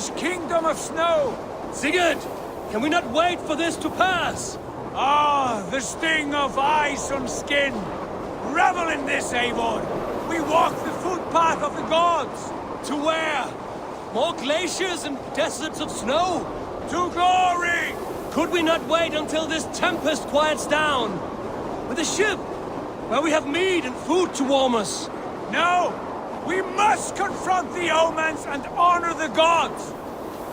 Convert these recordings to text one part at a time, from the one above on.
this kingdom of snow! Sigurd! Can we not wait for this to pass? Ah, the sting of ice on skin! Revel in this, Eivor! We walk the footpath of the gods! To where? More glaciers and deserts of snow? To glory! Could we not wait until this tempest quiets down? With a ship, where we have meat and food to warm us? No! We must confront the omens and honor the gods!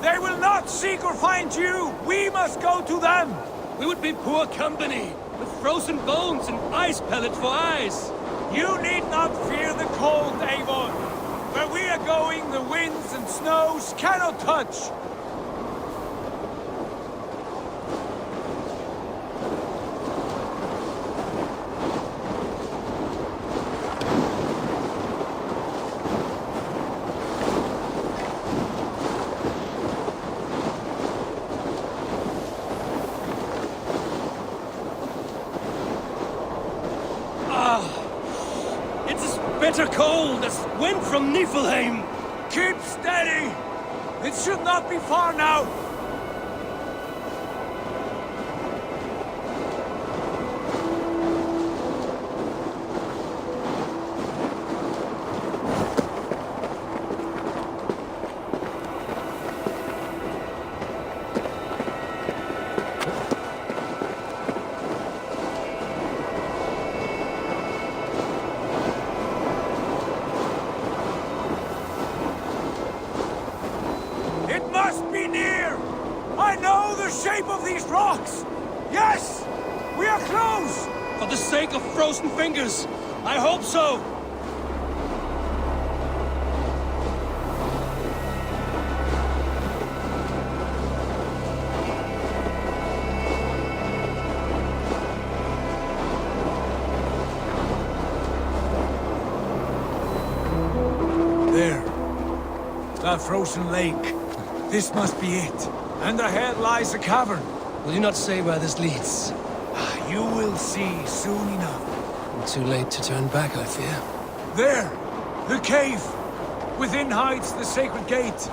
They will not seek or find you! We must go to them! We would be poor company, with frozen bones and ice pellets for eyes. You need not fear the cold, Eivor. Where we are going, the winds and snows cannot touch. Bitter cold as wind from Niflheim. Keep steady! It should not be far now! Shape of these rocks! Yes! We are close! For the sake of frozen fingers, I hope so! There. That frozen lake. This must be it. And ahead lies a cavern. Will you not say where this leads? You will see soon enough. Too late to turn back, I fear. There! The cave! Within hides the sacred gate.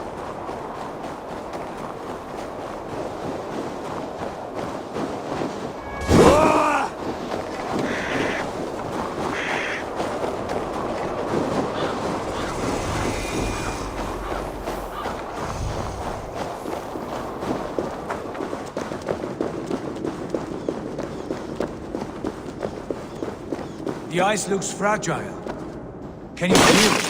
The ice looks fragile. Can you feel it?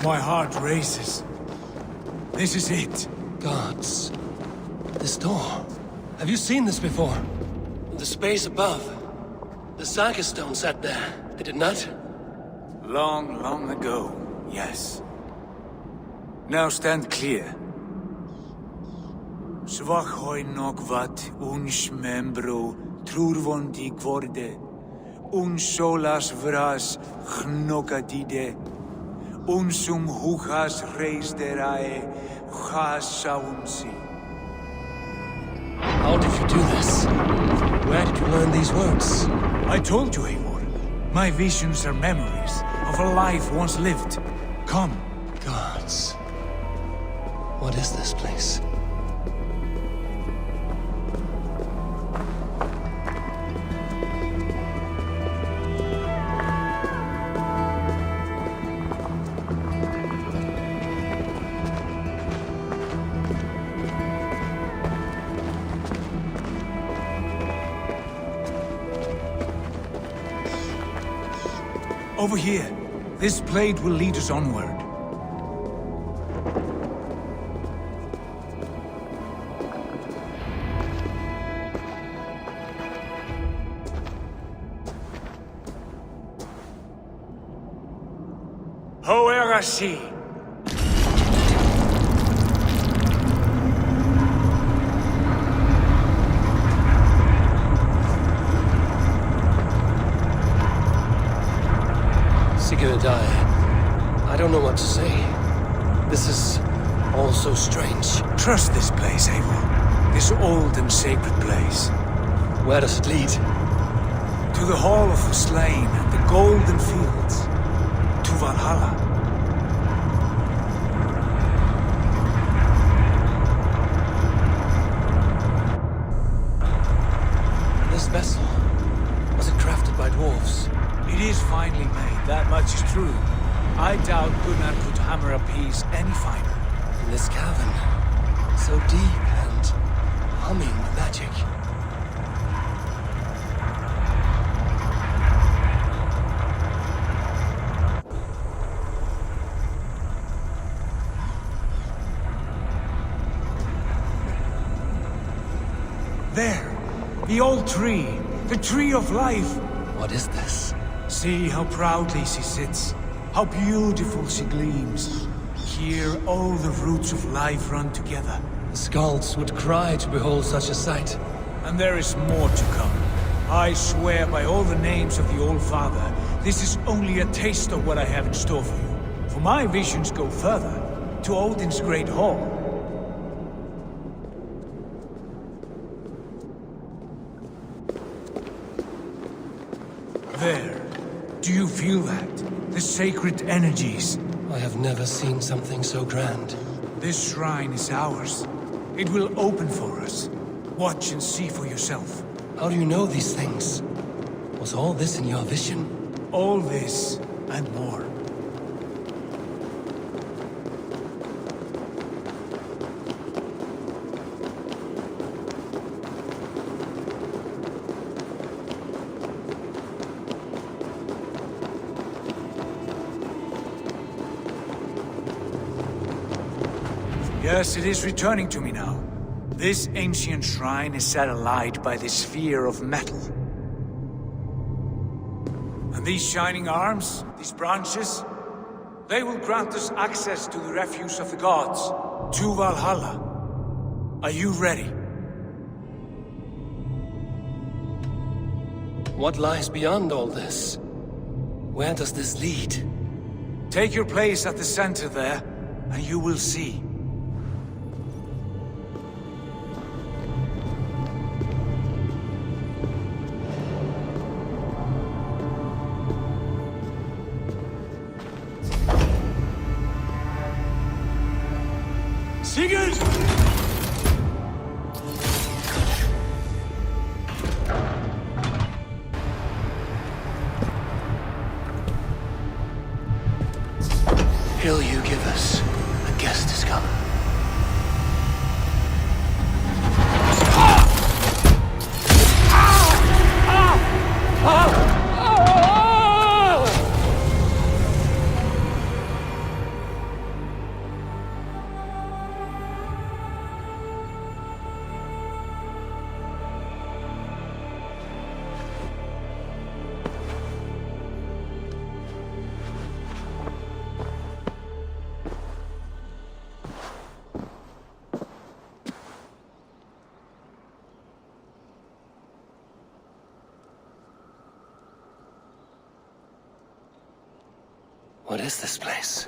My heart races. This is it. Gods. This door. Have you seen this before? The space above. The Saga stone sat there, did it not? Long, long ago, yes. Now stand clear. Svachoi nokvat uns membro trurvondi gvorde. Uns solas vras gnokadide. Unsum huchas reisterae chasaunsi. How did you do this? Where did you learn these words? I told you, Eivor. My visions are memories of a life once lived. Come. Gods. What is this place? Over here. This blade will lead us onward. Hoerasi. Sigurd, I don't know what to say. This is all so strange. Trust this place, Eivor. This old and sacred place. Where does it lead? To the Hall of the Slain and the Golden Fields. To Walhalla. This vessel, was it crafted by dwarves? It is finely made, that much is true. I doubt Gunnar could hammer a piece any finer. In this cavern, so deep and humming with magic. There, the old tree, the tree of life. What is this? See how proudly she sits, how beautiful she gleams. Here all the roots of life run together. The Skalds would cry to behold such a sight. And there is more to come. I swear by all the names of the Old Father, this is only a taste of what I have in store for you. For my visions go further, to Odin's great hall. There. Do you feel that? The sacred energies. I have never seen something so grand. This shrine is ours. It will open for us. Watch and see for yourself. How do you know these things? Was all this in your vision? All this and more. Yes, it is returning to me now. This ancient shrine is set alight by the sphere of metal. And these shining arms, these branches, they will grant us access to the refuse of the gods, to Walhalla. Are you ready? What lies beyond all this? Where does this lead? Take your place at the center there, and you will see. Sigurd! Hill you give us, a guest has come. What is this place?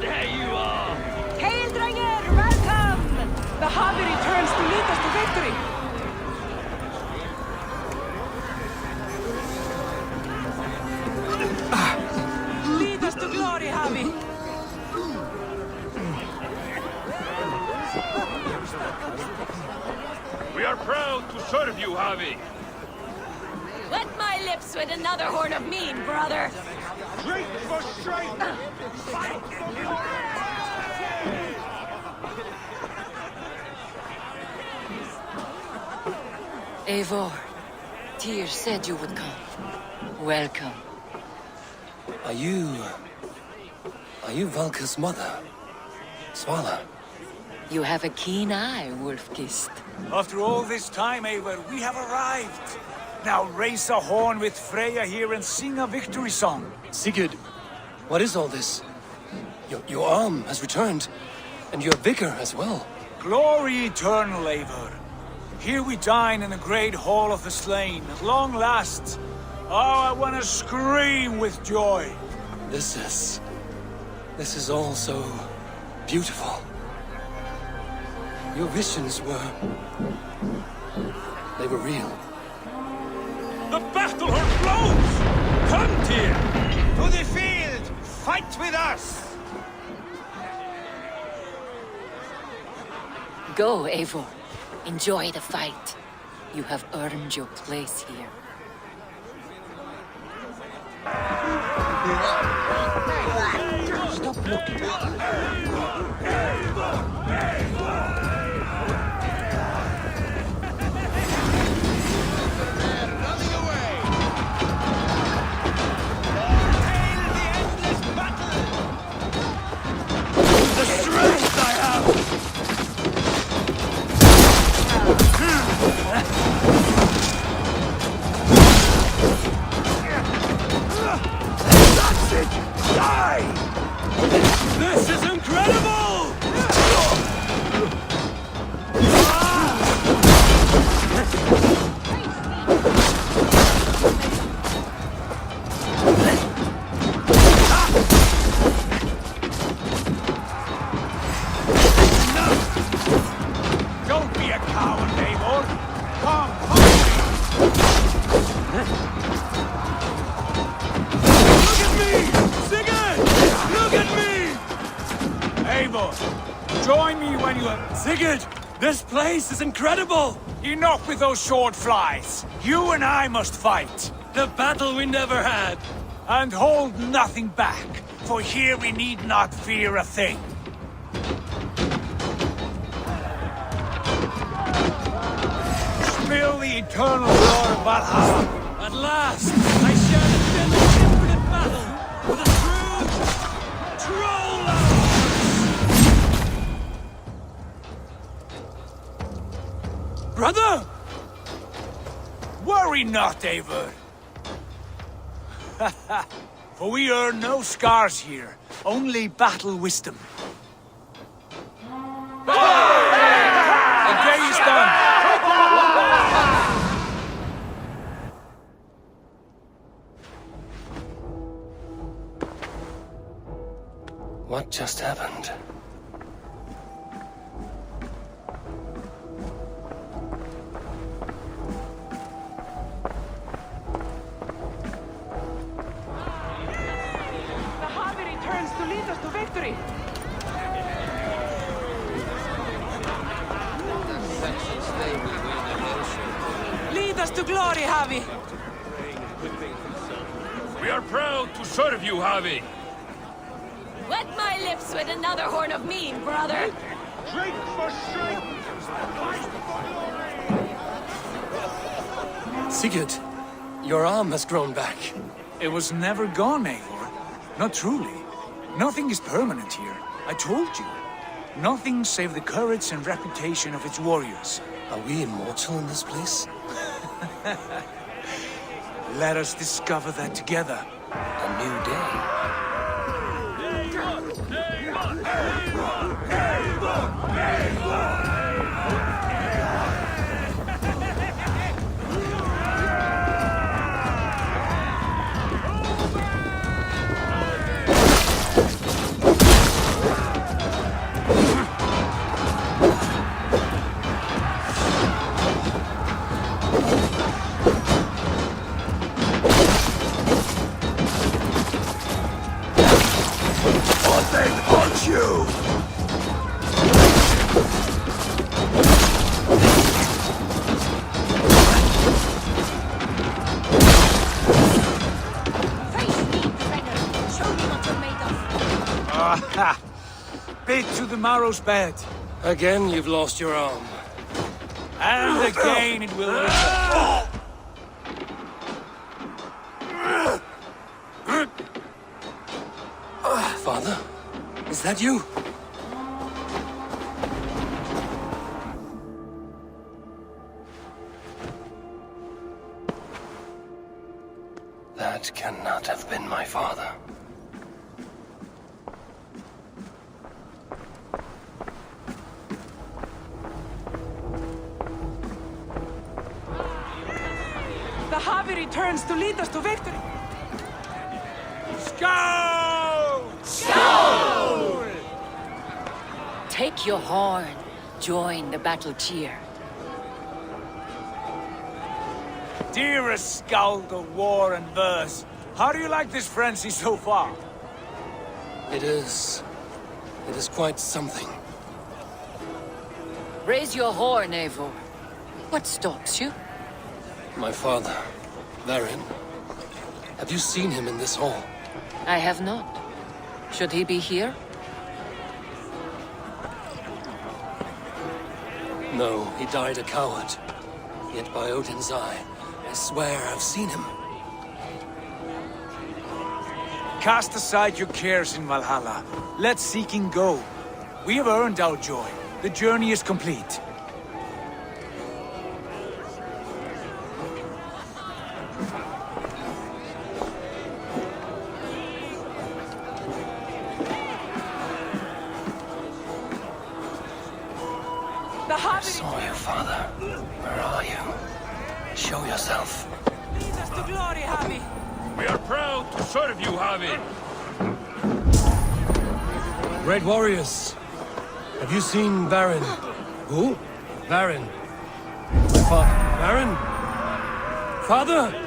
There you are! Hail, Dranger! Welcome! The harbor returns to lead us to victory! Lead us to glory, Havi! We are proud to serve you, Javi. Wet my lips with another horn of mead, brother. Drink for strength! Fight for glory! Eivor, Tyr said you would come. Welcome. Are you Valka's mother? Svala? You have a keen eye, Wolfkist. After all this time, Eivor, we have arrived. Now raise a horn with Freya here and sing a victory song. Sigurd, what is all this? Your arm has returned. And your vicar as well. Glory eternal, Eivor. Here we dine in the great hall of the slain, at long last. Oh, I want to scream with joy. This is all so beautiful. Your visions they were real. The battle horn blows! Come, Tyr! To the field! Fight with us! Go, Eivor. Enjoy the fight. You have earned your place here. Stop looking. This is incredible! Don't be a coward, Eivor. Come, Look at me! Sigurd! Look at me! Eivor, join me when you are... Sigurd! This place is incredible! Enough with those short flies. You and I must fight. The battle we never had! And hold nothing back, for here we need not fear a thing. Spill the eternal blood of Walhalla. At last, I shall defend the infinite battle with a true troll lance! Brother! Worry not, Eivor. For we earn no scars here, only battle wisdom. The day is done. What just happened? The Harvey returns to lead us to victory. Lead us to glory, Harvey. We are proud to serve you, Harvey. Wet my lips with another horn of mead, brother. Drink for strength! Sigurd, your arm has grown back. It was never gone, Eivor. Not truly. Nothing is permanent here. I told you. Nothing save the courage and reputation of its warriors. Are we immortal in this place? Let us discover that together. A new day. Bit to the marrow's bed. Again, you've lost your arm. And again it will return. Father? Is that you? That cannot have been my father. returns to lead us to victory. Scowl! Take your horn. Join the battle cheer. Dearest Skald of war and verse, how do you like this frenzy so far? It is quite something. Raise your horn, Eivor. What stops you? My father, Varin. Have you seen him in this hall? I have not. Should he be here? No, he died a coward. Yet by Odin's eye, I swear I've seen him. Cast aside your cares in Walhalla. Let seeking go. We have earned our joy. The journey is complete. The I Habit saw you, father. Where are you? Show yourself. lead us to glory, Habi. We are proud to serve you, Javi. Great warriors. Have you seen Varin? Who? Varin. My father. Varin? Father?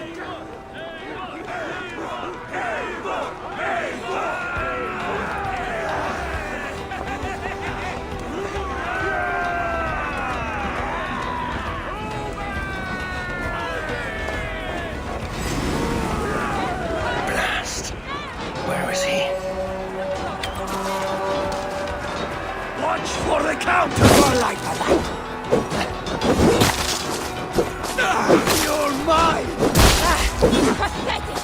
Blast. Where is he? Watch for the counter! Light the light! You're mine! Pathetic!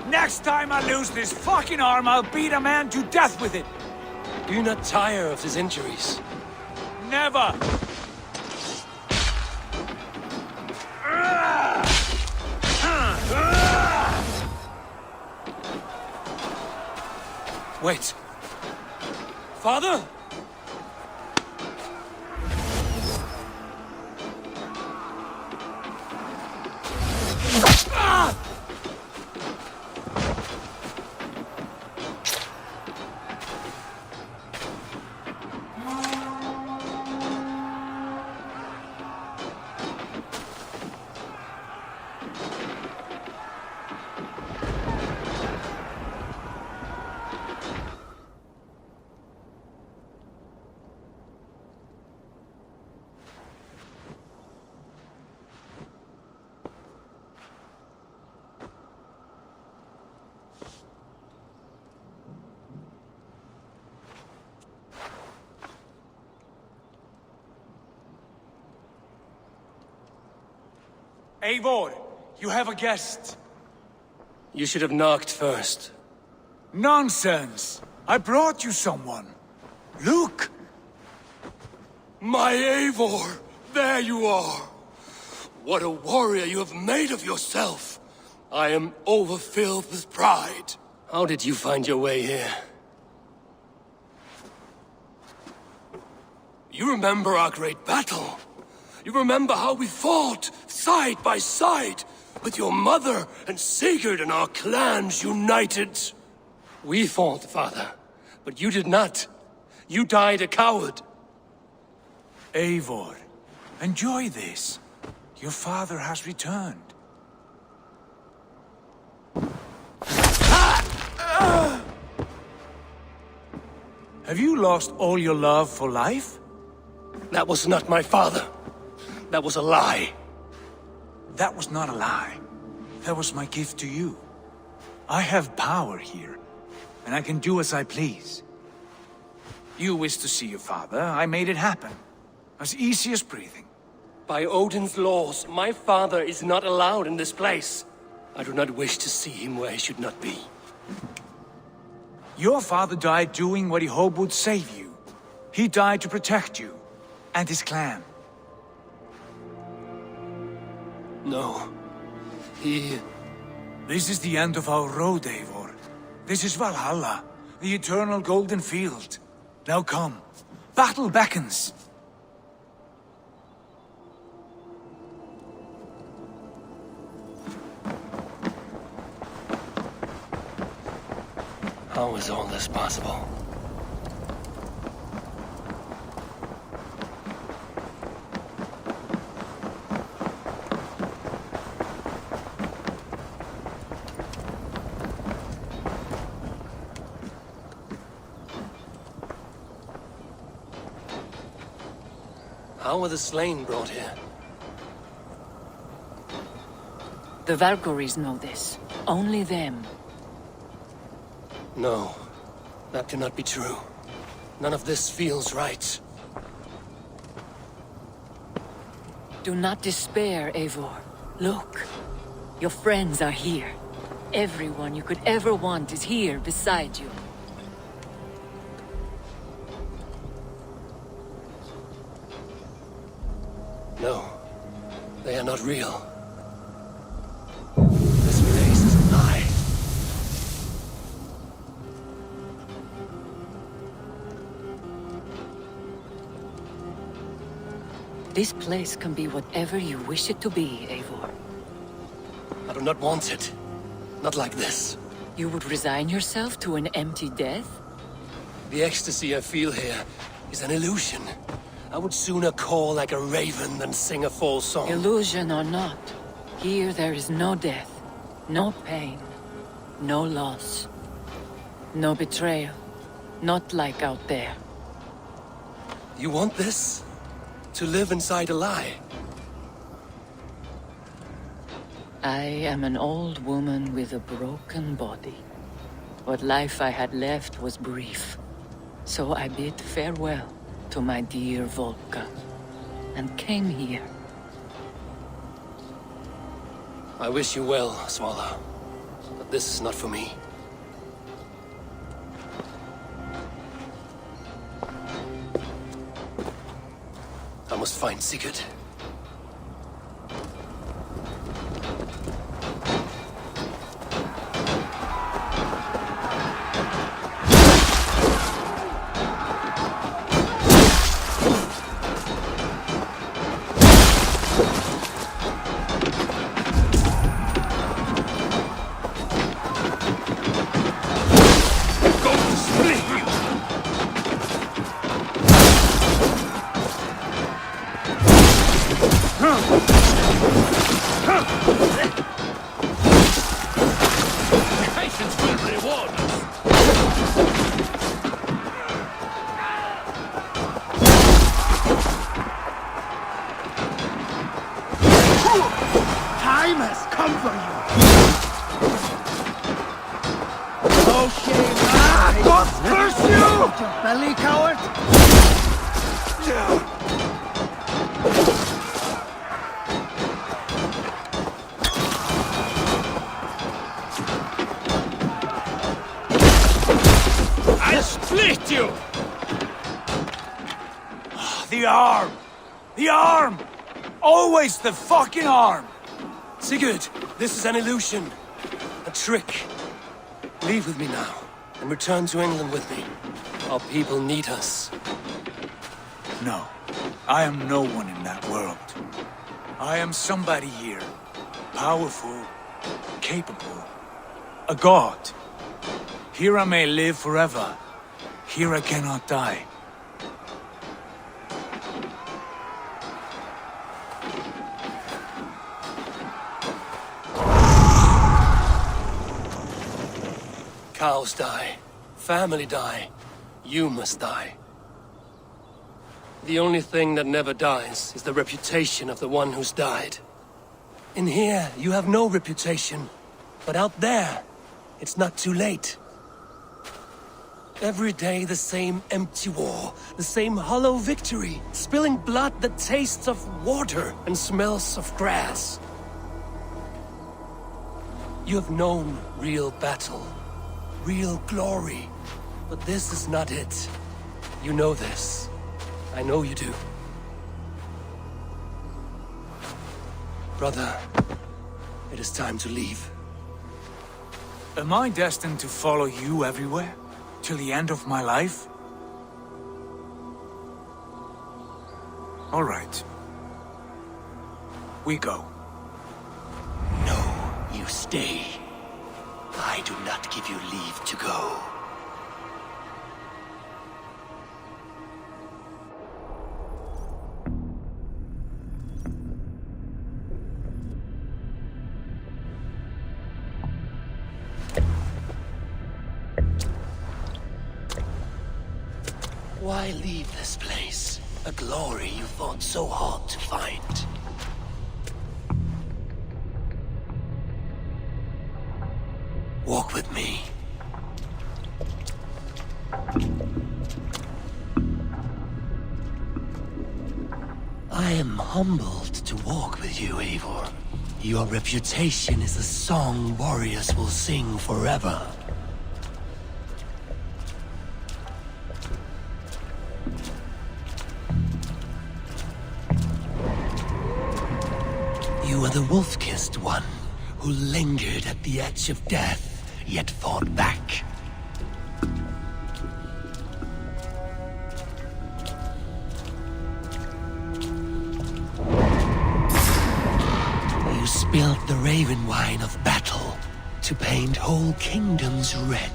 Next time I lose this fucking arm, I'll beat a man to death with it! Do you not tire of his injuries? Never! Wait. Father? Eivor, you have a guest. You should have knocked first. Nonsense! I brought you someone. Look! My Eivor! There you are! What a warrior you have made of yourself! I am overfilled with pride. How did you find your way here? You remember our great battle? You remember how we fought, side by side, with your mother and Sigurd and our clans united? We fought, father, but you did not. You died a coward. Eivor, enjoy this. Your father has returned. Have you lost all your love for life? That was not my father. That was a lie. That was not a lie. That was my gift to you. I have power here, and I can do as I please. You wished to see your father, I made it happen. As easy as breathing. By Odin's laws, my father is not allowed in this place. I do not wish to see him where he should not be. Your father died doing what he hoped would save you. He died to protect you and his clan. No. He... This is the end of our road, Eivor. This is Walhalla, the eternal golden field. Now come. Battle beckons. How is all this possible? How were the slain brought here? The Valkyries know this. Only them. No, that cannot be true. None of this feels right. Do not despair, Eivor. Look. Your friends are here. Everyone you could ever want is here beside you. No, they are not real. This place is a lie. This place can be whatever you wish it to be, Eivor. I do not want it. Not like this. You would resign yourself to an empty death? The ecstasy I feel here is an illusion. I would sooner call like a raven than sing a false song. Illusion or not, here there is no death, no pain, no loss, no betrayal, not like out there. You want this? To live inside a lie? I am an old woman with a broken body. What life I had left was brief, so I bid farewell to my dear Volka, and came here. I wish you well, Swallow, but this is not for me. I must find Sigurd. Patience will reward us. Time has come for you. No shame. God curse you! Your belly, coward. I'll split you! The arm! The arm! Always the fucking arm! Sigurd, this is an illusion. A trick. Leave with me now, and return to England with me. Our people need us. No, I am no one in that world. I am somebody here. Powerful, capable, a god. Here I may live forever. Here I cannot die. Cows die. Family die. You must die. The only thing that never dies is the reputation of the one who's died. In here, you have no reputation. But out there, it's not too late. Every day the same empty war, the same hollow victory, spilling blood that tastes of water and smells of grass. You have known real battle, real glory, but this is not it. You know this. I know you do. Brother, it is time to leave. Am I destined to follow you everywhere? Till the end of my life? All right. We go. No, you stay. I do not give you leave to go. Why leave this place? A glory you fought so hard to find. Walk with me. I am humbled to walk with you, Eivor. Your reputation is a song warriors will sing forever. You are the wolf-kissed one, who lingered at the edge of death, yet fought back. You spilled the raven wine of battle to paint whole kingdoms red.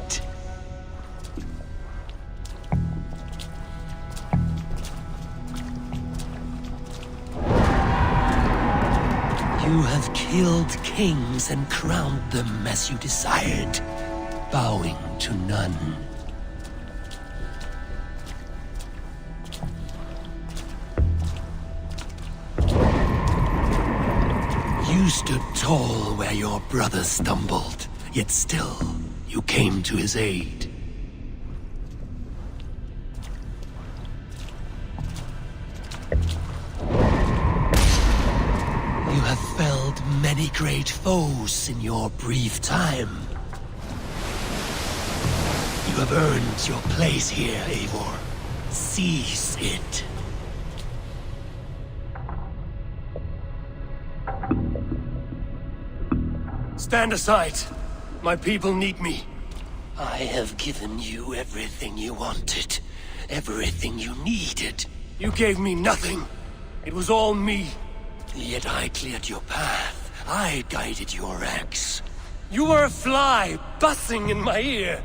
You have killed kings and crowned them as you desired, bowing to none. You stood tall where your brother stumbled, yet still you came to his aid. You have felled many great foes in your brief time. You have earned your place here, Eivor. Seize it. Stand aside. My people need me. I have given you everything you wanted. Everything you needed. You gave me nothing. It was all me. Yet I cleared your path. I guided your axe. You were a fly, buzzing in my ear.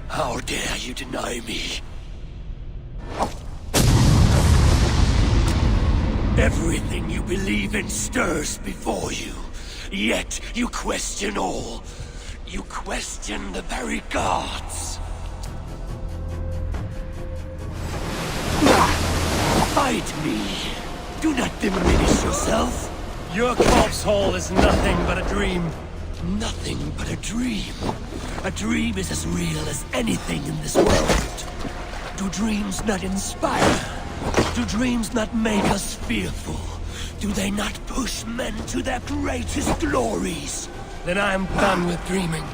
How dare you deny me? Everything you believe in stirs before you. Yet you question all. You question the very gods. Fight me. Do not diminish yourself. Your corpse hall is nothing but a dream. Nothing but a dream. A dream is as real as anything in this world. Do dreams not inspire? Do dreams not make us fearful? Do they not push men to their greatest glories? Then I am done with dreaming.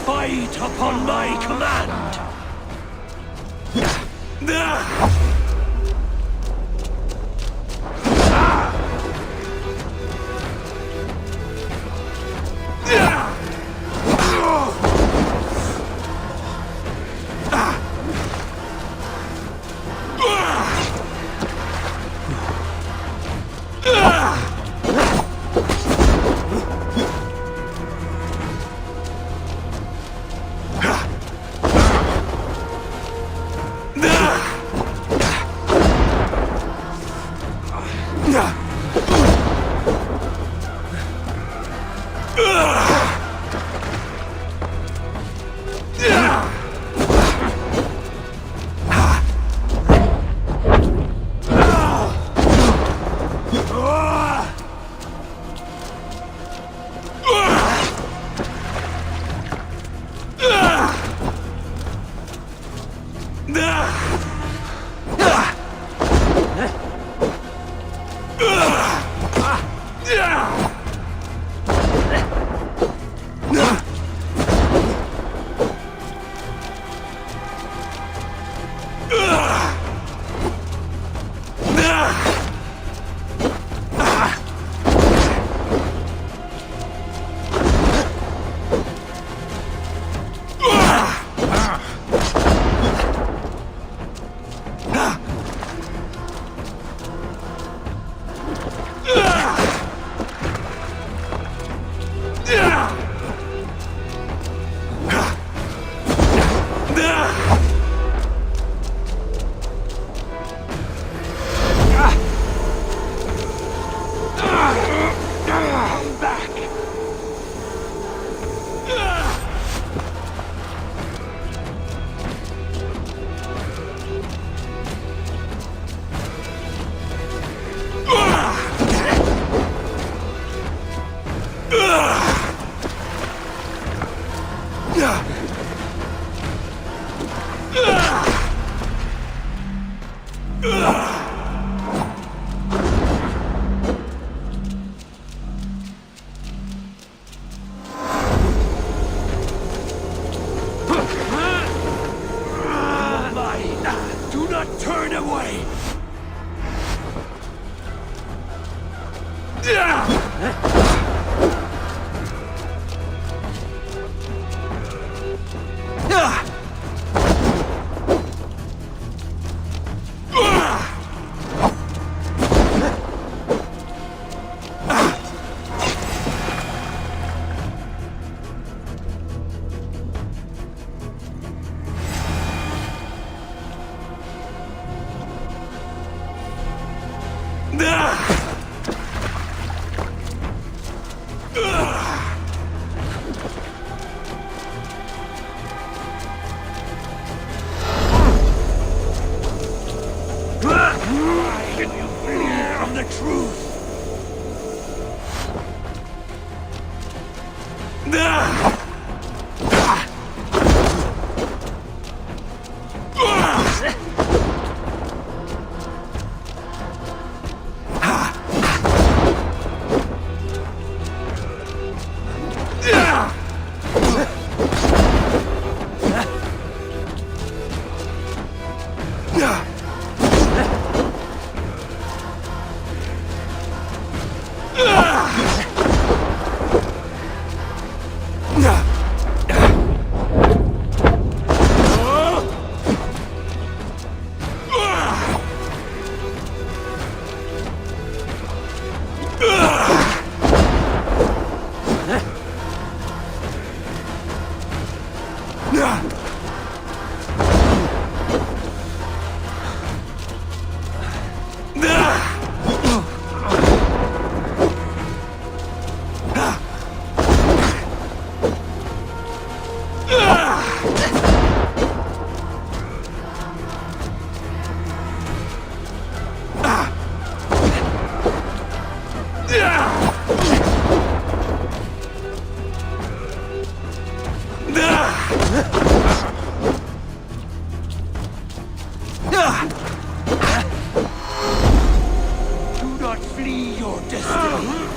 Fight upon my command! Do not turn away! Why can you flee from the truth? Do not flee your destiny.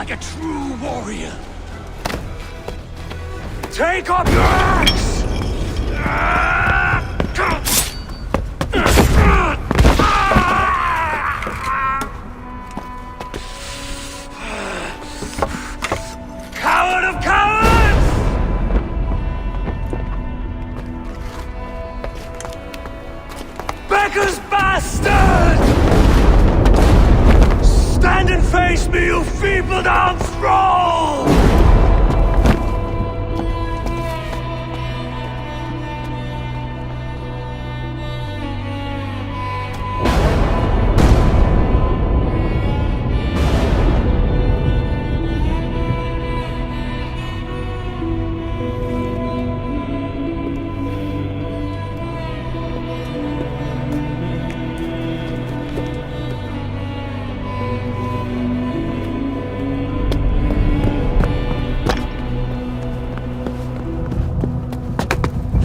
like a true warrior. Take up your axe! Coward of cowards! Becker's bastard! Stand and face me, you feeble-down thrall!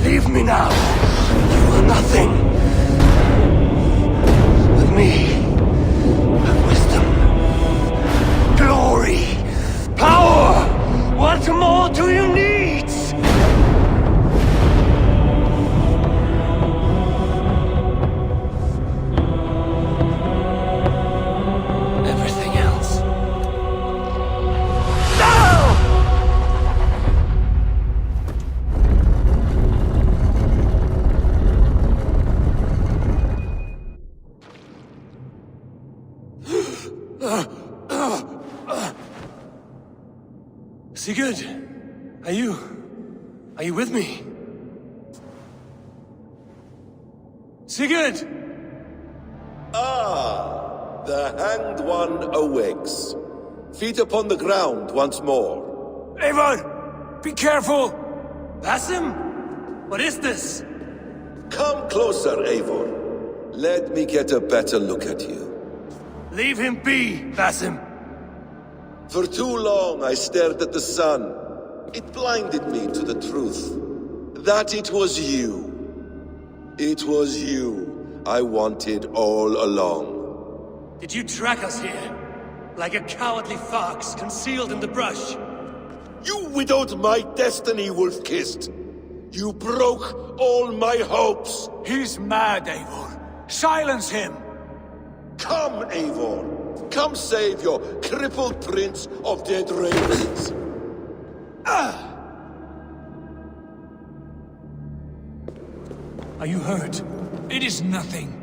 Leave me now. You are nothing. With me, have wisdom, glory, power. What more do you need? Everything else. No! Sigurd, are you with me? Sigurd! Ah, the Hanged One awakes. Feet upon the ground once more. Eivor! Be careful! Basim? What is this? Come closer, Eivor. Let me get a better look at you. Leave him be, Basim. For too long I stared at the sun. It blinded me to the truth. That it was you. It was you I wanted all along. Did you track us here? Like a cowardly fox concealed in the brush? You widowed my destiny, wolf-kissed. You broke all my hopes. He's mad, Eivor. Silence him! Come, Eivor. Come save your crippled prince of dead ravens. Are you hurt? It is nothing.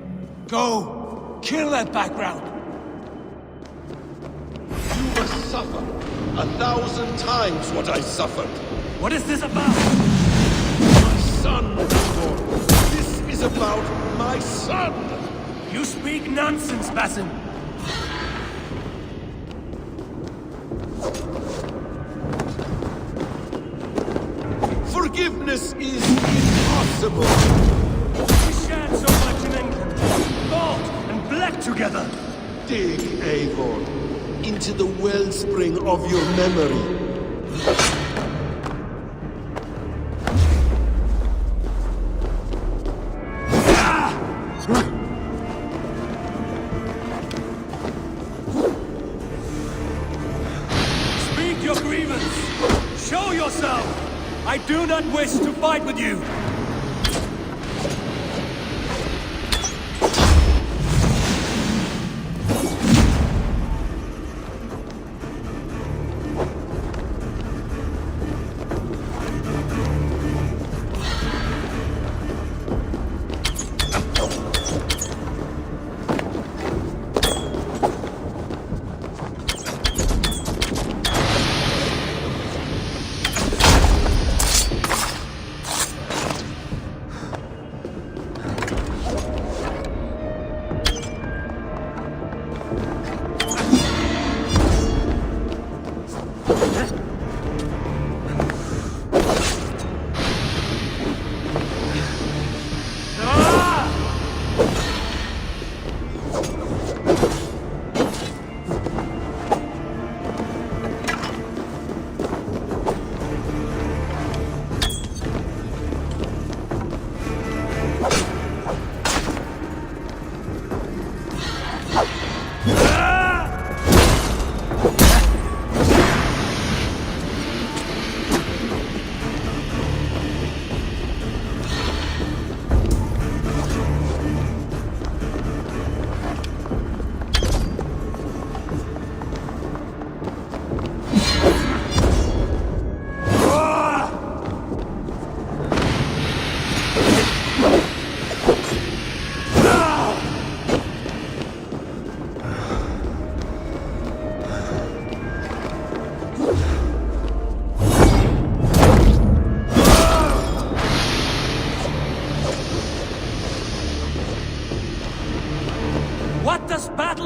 Go! Kill that background! You must suffer 1,000 times what I suffered. What is this about? My son, Eivor. This is about my son. You speak nonsense, Basim. Forgiveness is impossible. We shared so much in England. Fought and bled together. Dig, Eivor, into the wellspring of your memory. Speak your grievance. Show yourself. I do not wish to fight with you.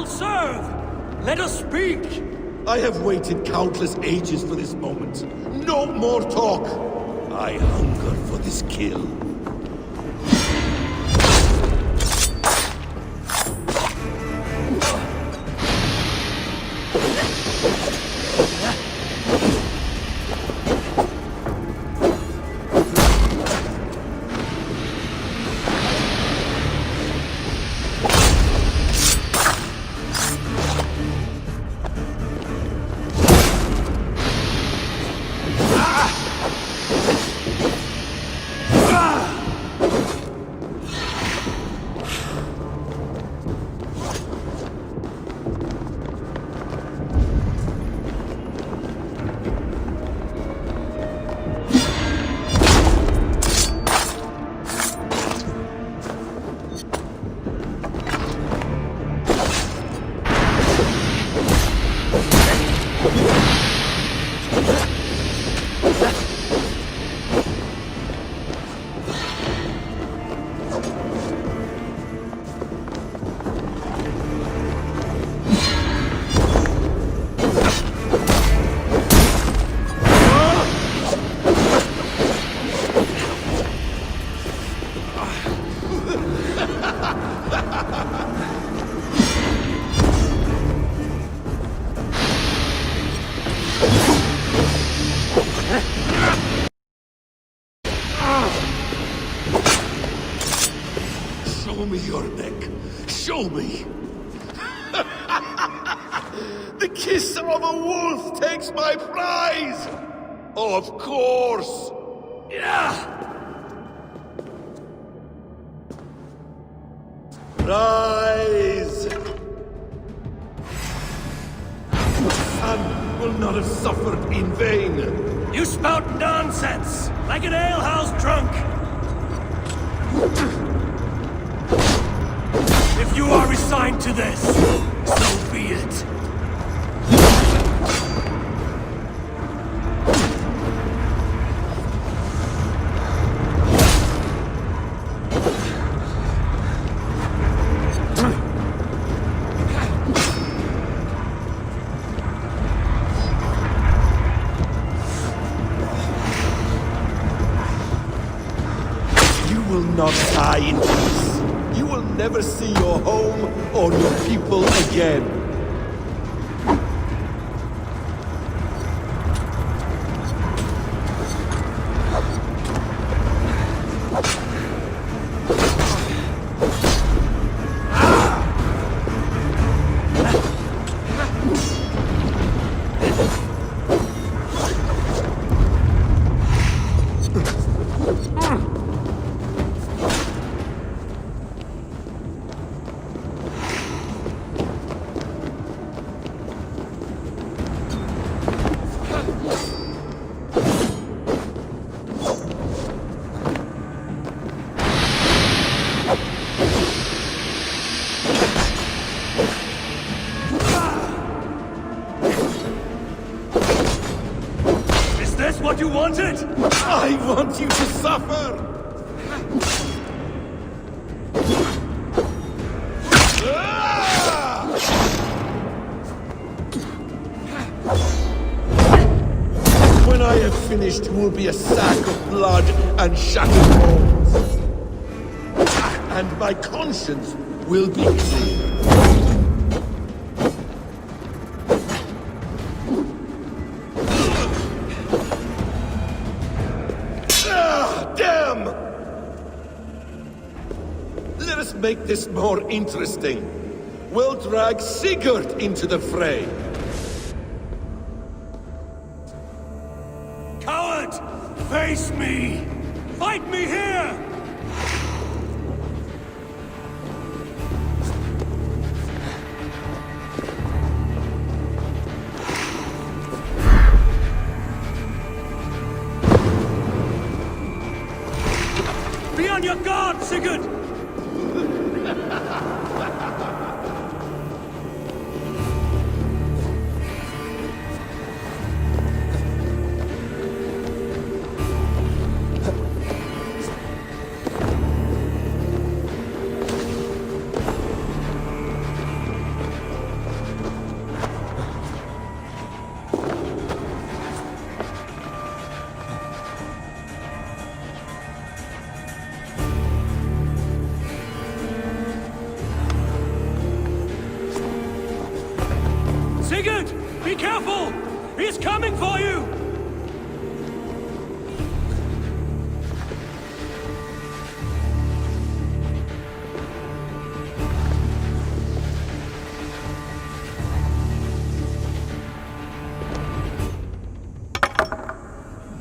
will serve! Let us speak! I have waited countless ages for this moment. No more talk! I hunger for this kill. Show me your neck. Show me. The kiss of a wolf takes my prize. Of course. Yeah. Rise. The sun will not have suffered in vain. You spout nonsense, like an alehouse drunk! If you are resigned to this, so be it. You will not die in peace. You will never see your home or your people again. Is this what you wanted? I want you to suffer! Ah! When I have finished, you will be a sack of blood and shattered bones. And my conscience will be clear. Damn! Let us make this more interesting. We'll drag Sigurd into the fray. Coward! Face me! Fight me here! Be on your guard, Sigurd! coming for you!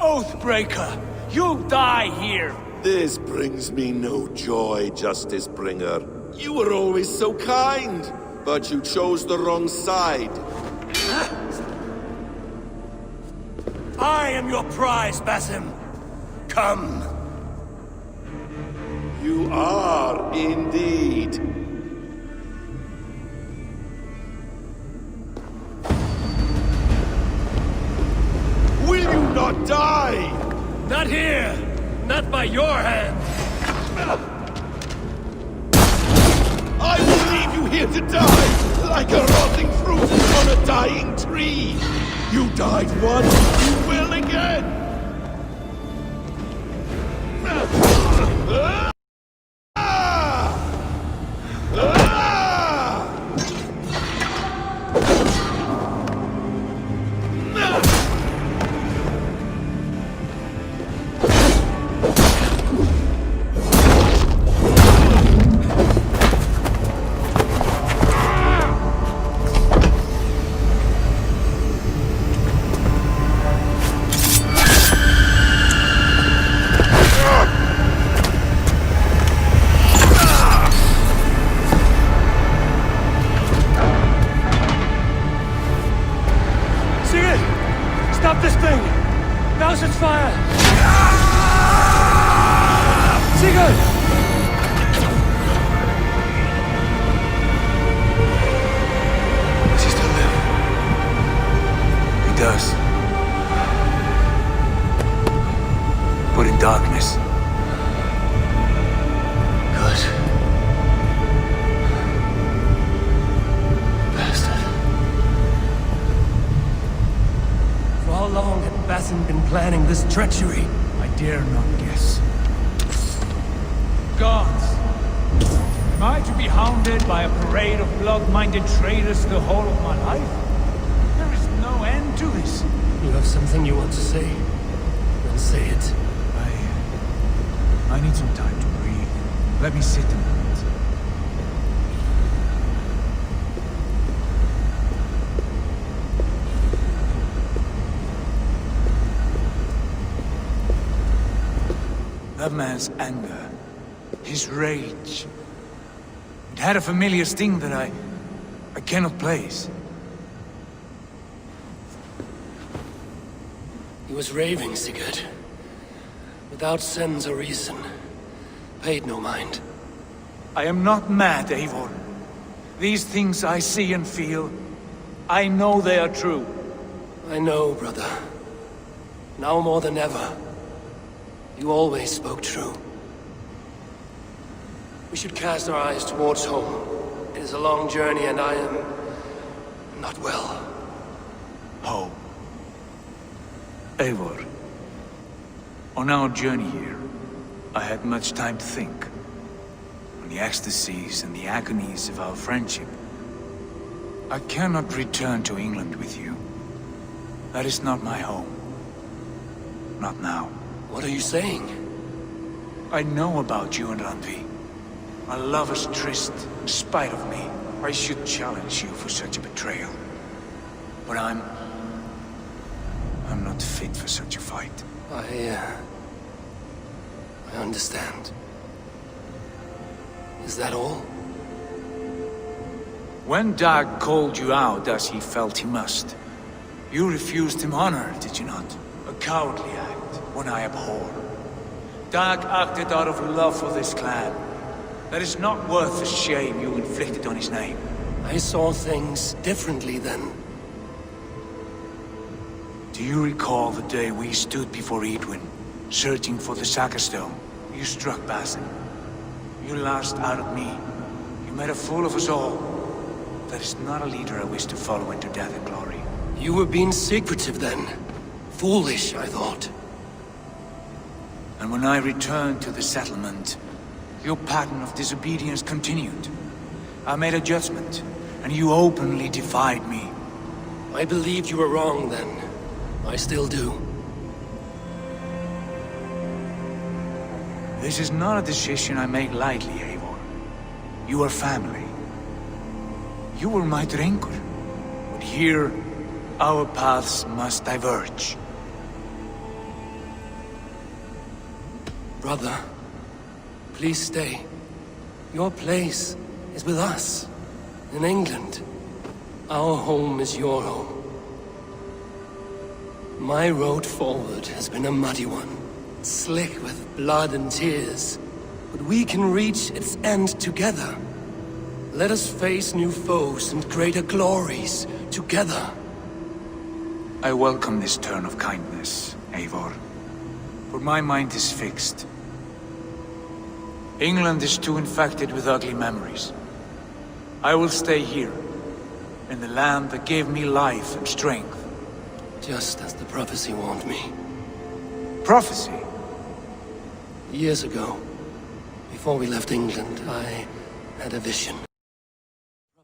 Oathbreaker! You'll die here! This brings me no joy, Justice Bringer. You were always so kind, but you chose the wrong side. I am your prize, Basim. Come. You are indeed. Will you not die? Not here! Not by your hand! I will leave you here to die, like a rotting fruit on a dying tree. You died once, you will again. Stop this thing! Douse its fire! Sigurd! Does he still live? He does. But in darkness. Good. Bastard. For how long had Basim been planning this treachery? I dare not guess. Gods! Am I to be hounded by a parade of blood-minded traitors the whole of my life? There is no end to this. You have something you want to say? Then say it. I need some time to breathe. Let me sit a moment. That man's anger, his rage, it had a familiar sting that I cannot place. He was raving, Sigurd. Without sense or reason. Paid no mind. I am not mad, Eivor. These things I see and feel, I know they are true. I know, brother. Now more than ever. You always spoke true. We should cast our eyes towards home. It is a long journey and I am... not well. Home. Eivor. On our journey here, I had much time to think. On the ecstasies and the agonies of our friendship. I cannot return to England with you. That is not my home. Not now. What are you saying? I know about you and Randvi. A lover's tryst, in spite of me. I should challenge you for such a betrayal. But I'm not fit for such a fight. I understand. Is that all? When Dag called you out as he felt he must, you refused him honor, did you not? A cowardly act, one I abhor. Dag acted out of love for this clan. That is not worth the shame you inflicted on his name. I saw things differently then. Do you recall the day we stood before Edwin, searching for the Saga Stone? You struck Basim. You lashed out at me. You made a fool of us all. That is not a leader I wish to follow into death and glory. You were being secretive then. Foolish, I thought. And when I returned to the settlement, your pattern of disobedience continued. I made a judgment, and you openly defied me. I believed you were wrong then. I still do. This is not a decision I make lightly, Eivor. You are family. You were my drinker. But here, our paths must diverge. Brother, please stay. Your place is with us, in England. Our home is your home. My road forward has been a muddy one, slick with blood and tears. But we can reach its end together. Let us face new foes and greater glories together. I welcome this turn of kindness, Eivor. For my mind is fixed. England is too infected with ugly memories. I will stay here, in the land that gave me life and strength. Just as the prophecy warned me. Prophecy? Years ago, before we left England, I had a vision.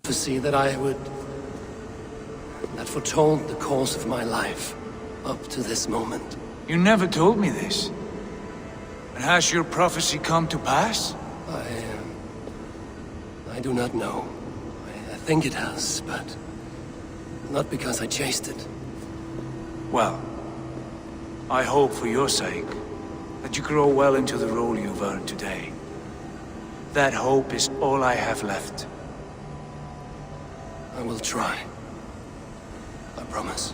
Prophecy that that foretold the course of my life, up to this moment. You never told me this. And has your prophecy come to pass? I do not know. I think it has, but not because I chased it. Well, I hope for your sake that you grow well into the role you've earned today. That hope is all I have left. I will try. I promise.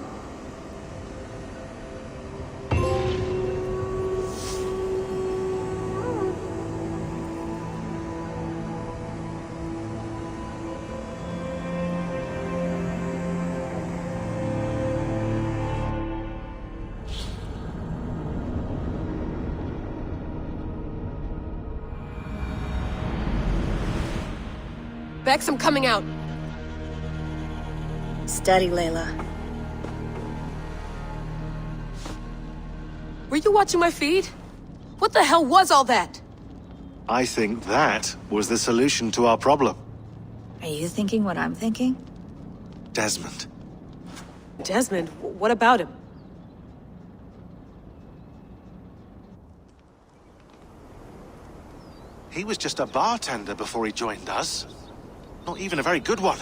Bex, I'm coming out. Steady, Layla. Were you watching my feed? What the hell was all that? I think that was the solution to our problem. Are you thinking what I'm thinking? Desmond. Desmond, what about him? He was just a bartender before he joined us. Not even a very good one.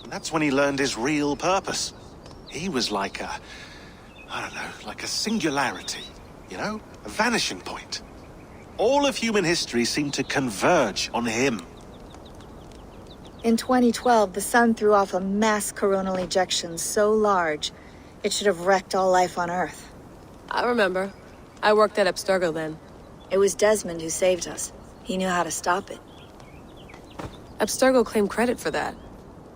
And that's when he learned his real purpose. He was like I don't know, like a singularity, you know? A vanishing point. All of human history seemed to converge on him. In 2012, the sun threw off a mass coronal ejection so large, it should have wrecked all life on Earth. I remember. I worked at Abstergo then. It was Desmond who saved us. He knew how to stop it. Abstergo claimed credit for that.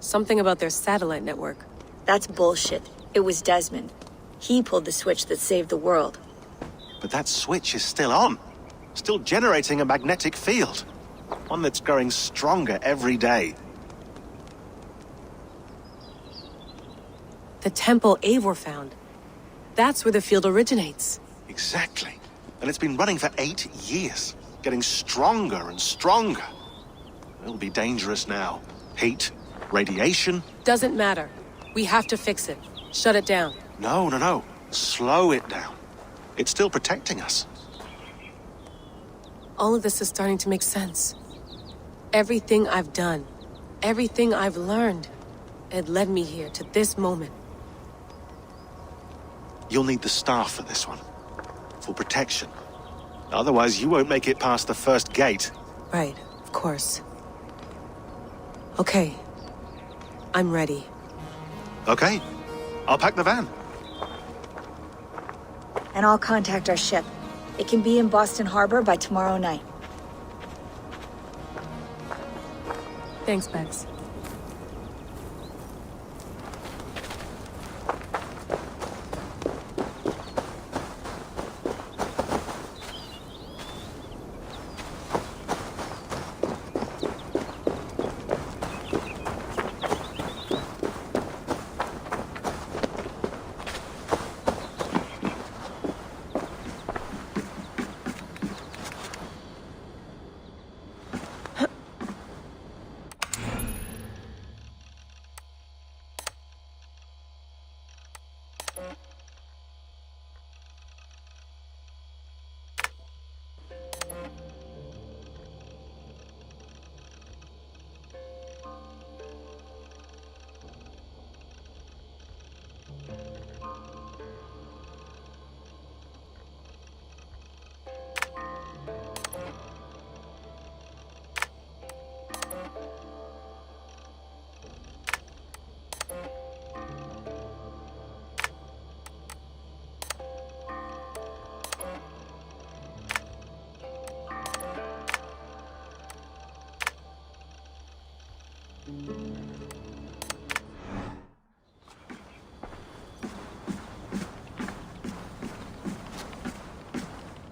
Something about their satellite network. That's bullshit. It was Desmond. He pulled the switch that saved the world. But that switch is still on. Still generating a magnetic field. One that's growing stronger every day. The temple Eivor found. That's where the field originates. Exactly. And it's been running for 8 years. Getting stronger and stronger. It'll be dangerous now. Heat, radiation. Doesn't matter. We have to fix it. Shut it down. No. Slow it down. It's still protecting us. All of this is starting to make sense. Everything I've done, everything I've learned, it led me here to this moment. You'll need the staff for this one. For protection. Otherwise, you won't make it past the first gate. Right, of course. Okay. I'm ready. Okay. I'll pack the van. And I'll contact our ship. It can be in Boston Harbor by tomorrow night. Thanks, Bex.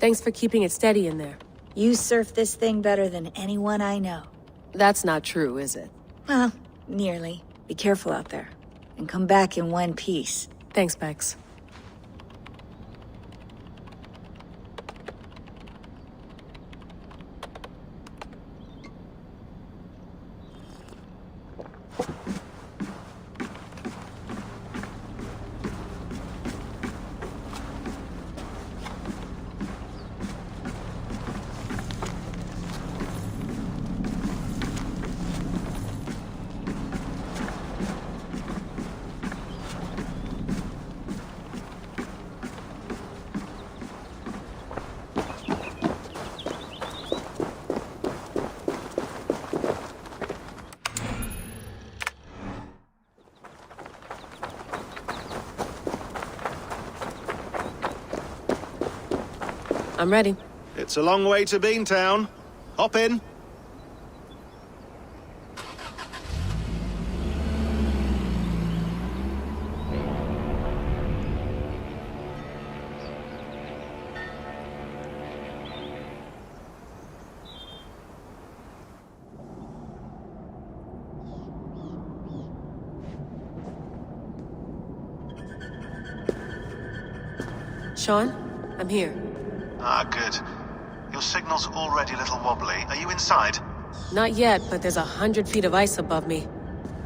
Thanks for keeping it steady in there. You surf this thing better than anyone I know. That's not true, is it? Well, nearly. Be careful out there. And come back in one piece. Thanks, Bex. I'm ready. It's a long way to Beantown. Hop in. Sean, I'm here. Ah, good. Your signal's already a little wobbly. Are you inside? Not yet, but there's 100 feet of ice above me.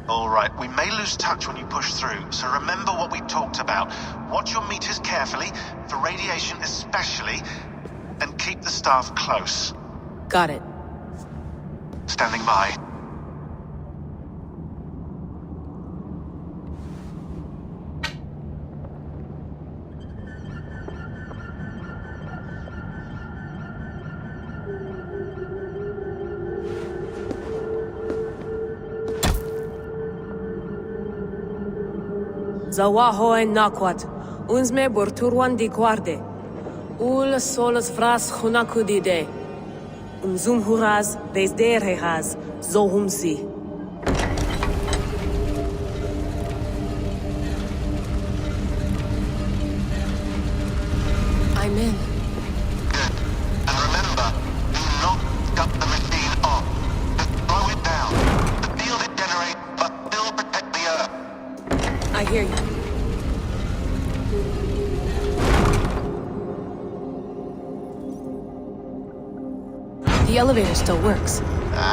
All right, we may lose touch when you push through, so remember what we talked about. Watch your meters carefully, for radiation especially, and keep the staff close. Got it. Standing by. Zawaho en nakwat, unzme burturwan di guarde. Ul solos vras hunakudide. Unzum huraz, vesderehaz, zohumzi. I'm in. Good. And remember, do not shut the machine off. Just slow it down. The field it generates, but still protect the Earth. I hear you. The elevator still works.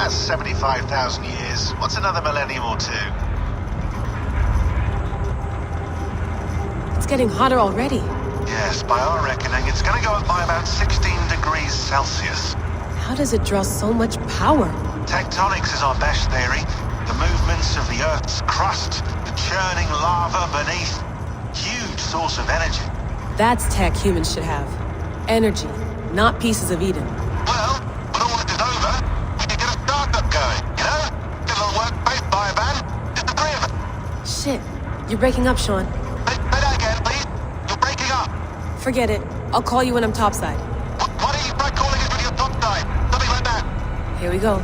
75,000 years. What's another millennium or two? It's getting hotter already. Yes, by our reckoning, it's gonna go up by about 16 degrees Celsius. How does it draw so much power? Tectonics is our best theory. The movements of the Earth's crust, the churning lava beneath. Huge source of energy. That's tech humans should have. Energy, not pieces of Eden. Well, when all this is over, we can get a startup going, you know? Get a little workspace, buy a van, just the three of us. Shit, you're breaking up, Sean. Say that again, please. You're breaking up. Forget it. I'll call you when I'm topside. Why don't you try calling us when you're topside? Something like that. Here we go.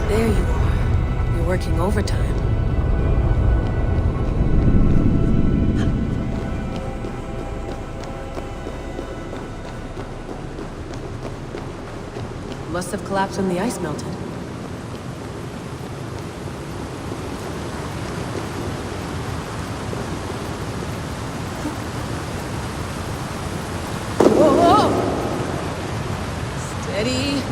There you are. You're working overtime. Must have collapsed when the ice melted. Whoa! Steady.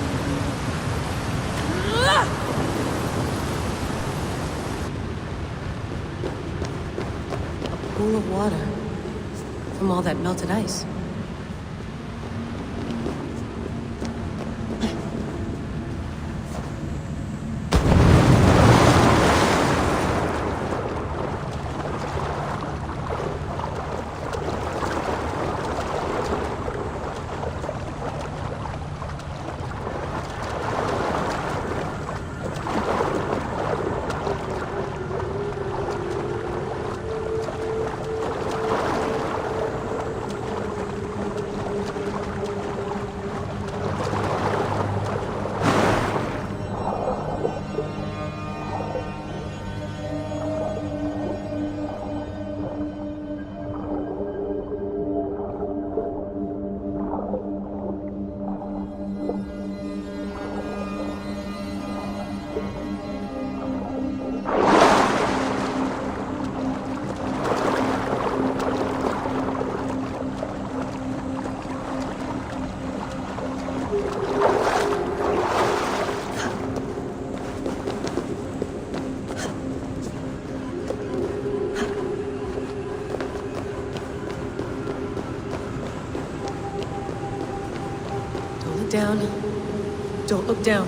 A pool of water from all that melted ice. down. Don't look down.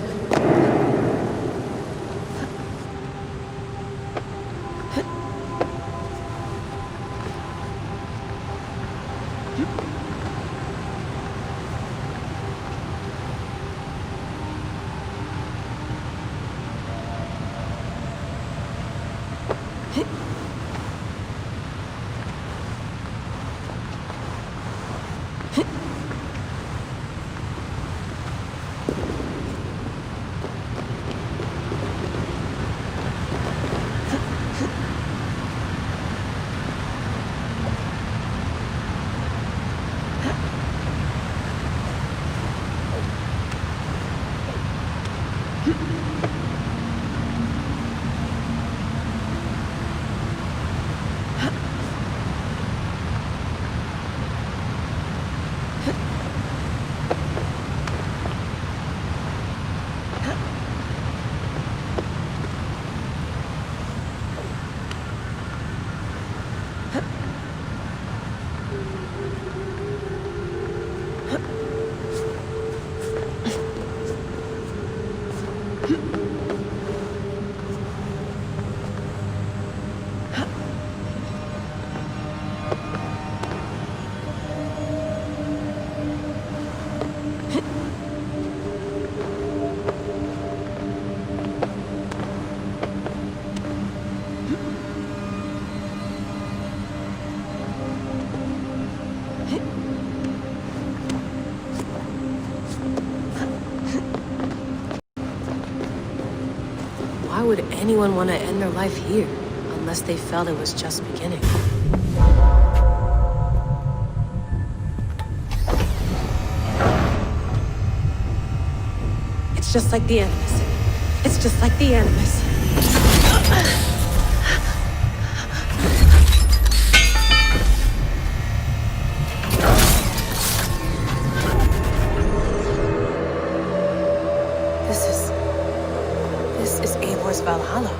Why would anyone want to end their life here, unless they felt it was just beginning? It's just like the Animus. It's just like the Animus. This is Eivor's Walhalla.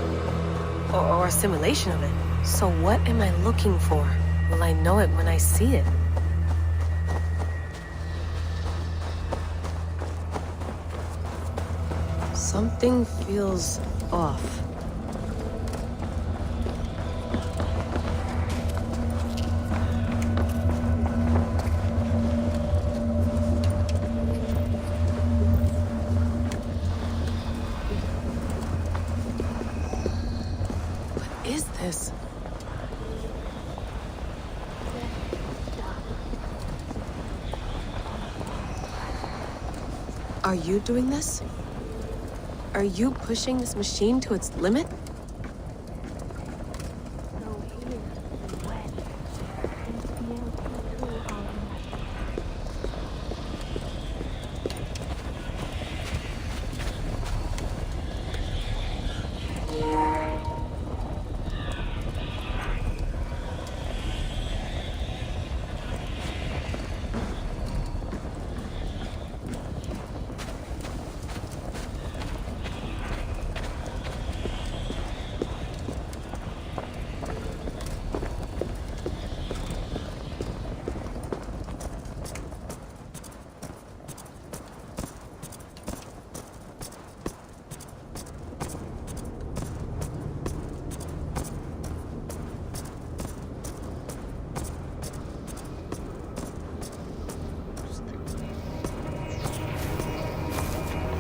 Or a simulation of it. So what am I looking for? Will I know it when I see it? Something feels off. What is this? Are you doing this? Are you pushing this machine to its limit?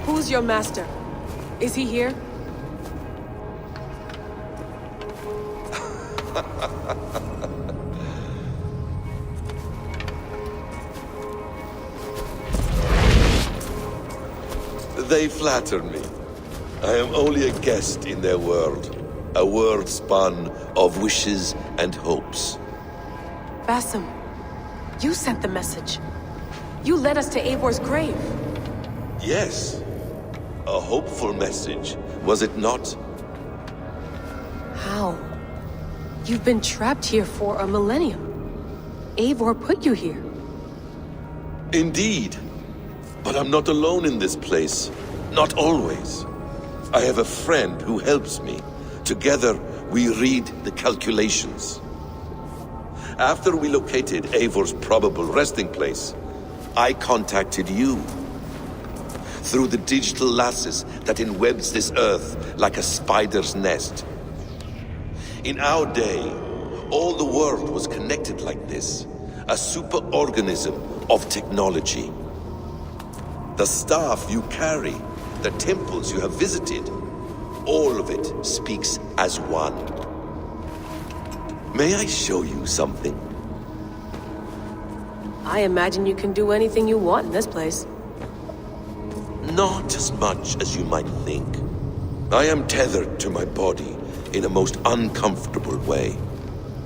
Who's your master? Is he here? They flatter me. I am only a guest in their world. A world spun of wishes and hopes. Basim, you sent the message. You led us to Eivor's grave. Yes. A hopeful message, was it not? How? You've been trapped here for a millennium. Eivor put you here. Indeed. But I'm not alone in this place. Not always. I have a friend who helps me. Together, we read the calculations. After we located Eivor's probable resting place, I contacted you. through the digital lasses that enwebs this earth like a spider's nest. In our day, all the world was connected like this, a superorganism of technology. The staff you carry, the temples you have visited, all of it speaks as one. May I show you something? I imagine you can do anything you want in this place. Not as much as you might think. I am tethered to my body in a most uncomfortable way.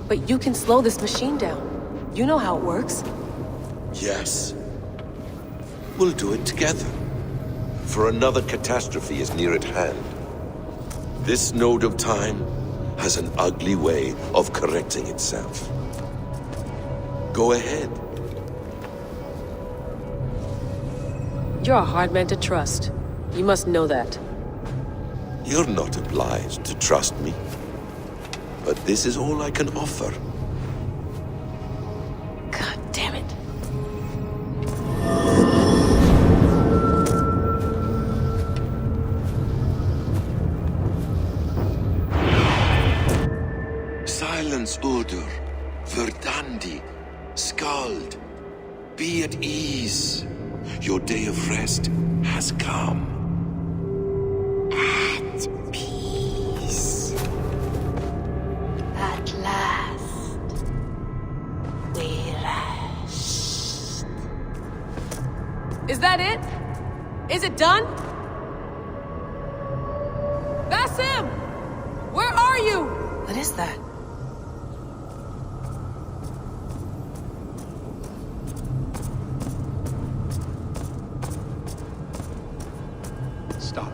But you can slow this machine down. You know how it works. Yes. We'll do it together. For another catastrophe is near at hand. This node of time has an ugly way of correcting itself. Go ahead. You're a hard man to trust. You must know that. You're not obliged to trust me. But this is all I can offer. God damn it. Silence, Udur. Verdandi. Skald. Be at ease. Your day of rest has come. At peace. At last. We rest. Is that it? Is it done? Basim! Where are you? What is that? Stop.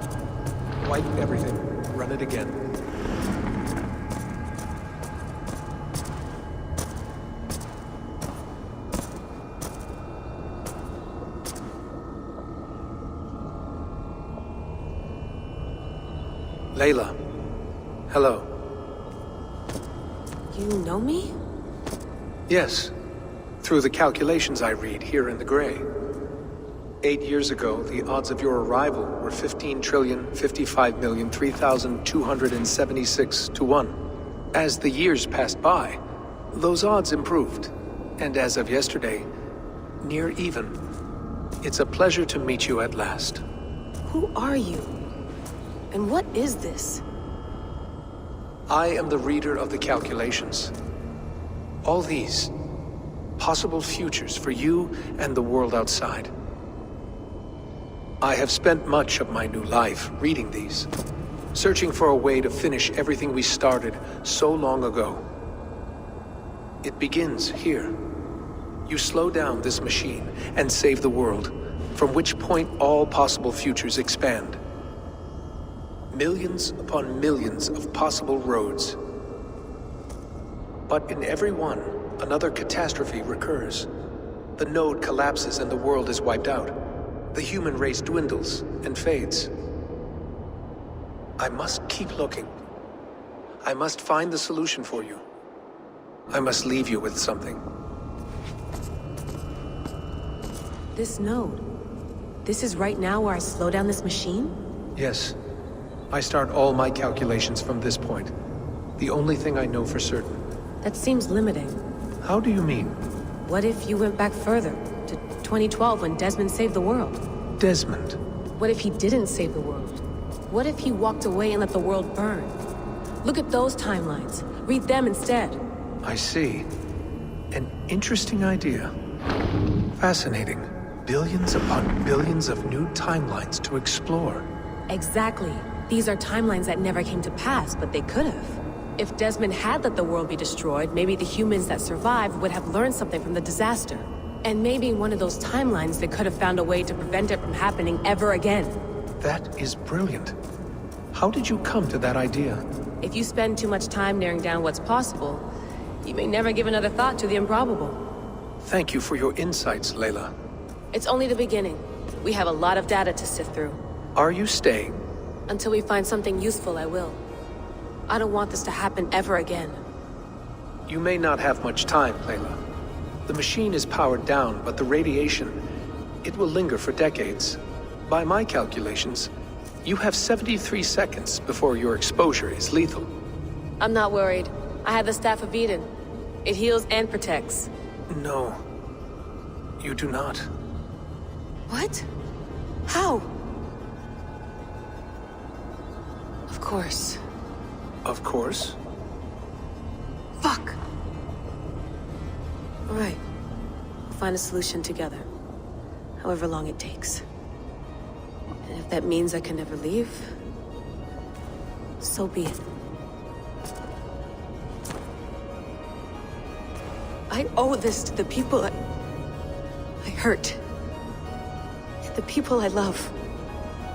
Wipe everything. Run it again. Layla. Hello. You know me? Yes. Through the calculations I read here in the gray. 8 years ago, the odds of your arrival were 15,055,003,276 to 1. As the years passed by, those odds improved. And as of yesterday, near even. It's a pleasure to meet you at last. Who are you? And what is this? I am the reader of the calculations. All these, possible futures for you and the world outside. I have spent much of my new life reading these, searching for a way to finish everything we started so long ago. It begins here. You slow down this machine and save the world, from which point all possible futures expand. Millions upon millions of possible roads. But in every one, another catastrophe recurs. The node collapses and the world is wiped out. The human race dwindles and fades. I must keep looking. I must find the solution for you. I must leave you with something. This node. This is right now where I slow down this machine? Yes. I start all my calculations from this point. The only thing I know for certain. That seems limiting. How do you mean? What if you went back further, to 2012 when Desmond saved the world? Desmond? What if he didn't save the world? What if he walked away and let the world burn? Look at those timelines. Read them instead. I see. An interesting idea. Fascinating. Billions upon billions of new timelines to explore. Exactly. These are timelines that never came to pass, but they could have. If Desmond had let the world be destroyed, maybe the humans that survived would have learned something from the disaster. And maybe in one of those timelines they could have found a way to prevent it from happening ever again. That is brilliant. How did you come to that idea? If you spend too much time narrowing down what's possible, you may never give another thought to the improbable. Thank you for your insights, Layla. It's only the beginning. We have a lot of data to sift through. Are you staying? Until we find something useful, I will. I don't want this to happen ever again. You may not have much time, Layla. The machine is powered down, but the radiation, it will linger for decades. By my calculations, you have 73 seconds before your exposure is lethal. I'm not worried. I have the Staff of Eden. It heals and protects. No, you do not. What? How? Of course. Of course. Fuck! Alright. We'll find a solution together. However long it takes. And if that means I can never leave, so be it. I owe this to the people I hurt. The people I love.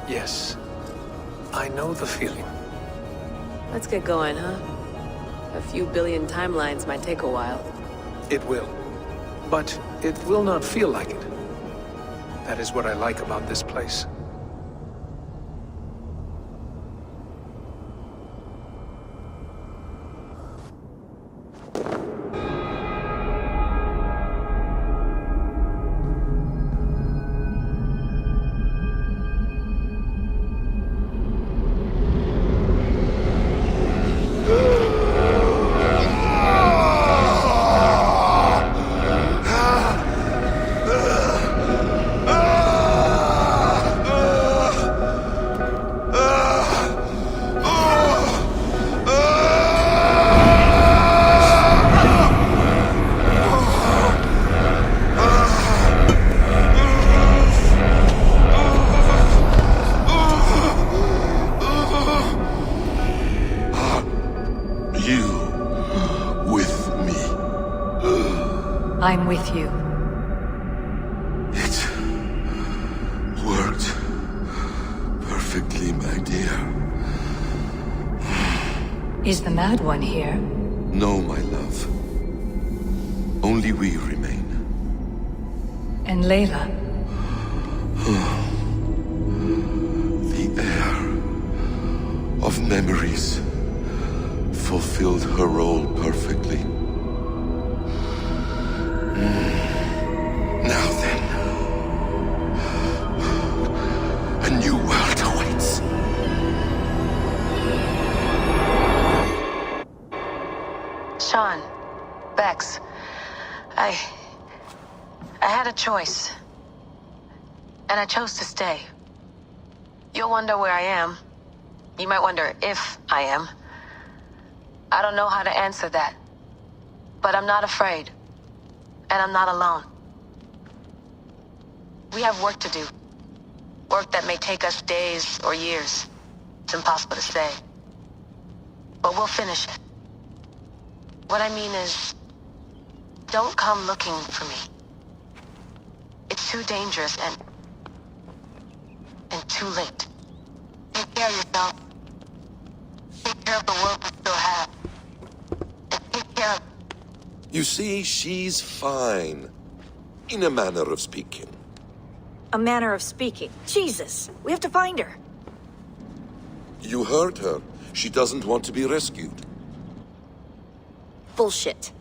Yes. I know the feeling. Let's get going, huh? A few billion timelines might take a while. It will. But it will not feel like it. That is what I like about this place. I'm with you. It worked perfectly, my dear. Is the Mad One here? No, my love. Only we remain. And Layla? The air of memories fulfilled her role perfectly. Now then, a new world awaits. Sean, Bex, I had a choice. And I chose to stay. You'll wonder where I am. You might wonder if I am. I don't know how to answer that. But I'm not afraid. And I'm not alone. We have work to do. Work that may take us days or years. It's impossible to say. But we'll finish it. What I mean is, don't come looking for me. It's too dangerous and too late. Take care of yourself. Take care of the world we still have. And take care of... You see, she's fine. In a manner of speaking. A manner of speaking. Jesus, we have to find her. You heard her. She doesn't want to be rescued. Bullshit.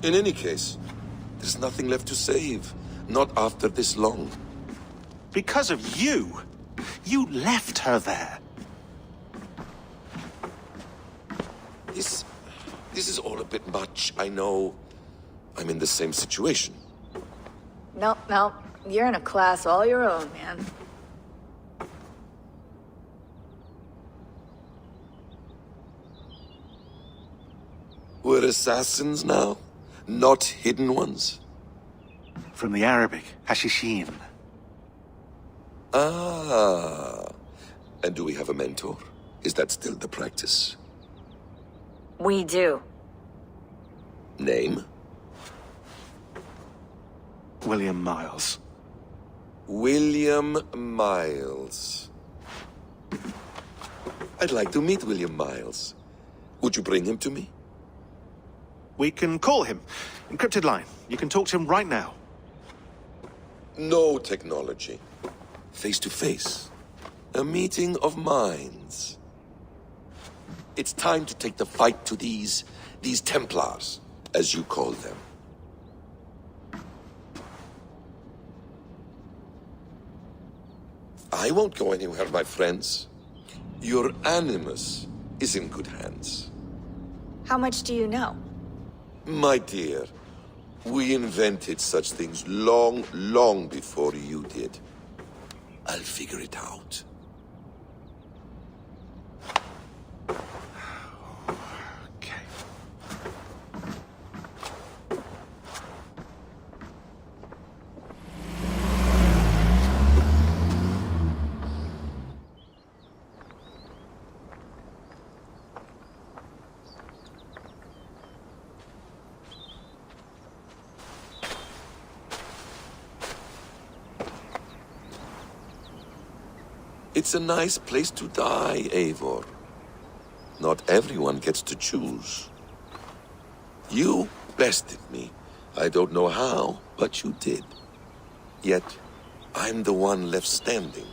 In any case, there's nothing left to save. Not after this long. Because of you. You left her there. This is all a bit much, I know. I'm in the same situation. Nope. You're in a class all your own, man. We're assassins now? Not hidden ones? From the Arabic, Hashishin. Ah. And do we have a mentor? Is that still the practice? We do. Name? William Miles. William Miles. I'd like to meet William Miles. Would you bring him to me? We can call him. Encrypted line. You can talk to him right now. No technology. Face to face. A meeting of minds. It's time to take the fight to these Templars, as you call them. I won't go anywhere, my friends. Your animus is in good hands. How much do you know? My dear, we invented such things long, long before you did. I'll figure it out. Okay. It's a nice place to die, Eivor. Not everyone gets to choose. You bested me. I don't know how, but you did. Yet, I'm the one left standing.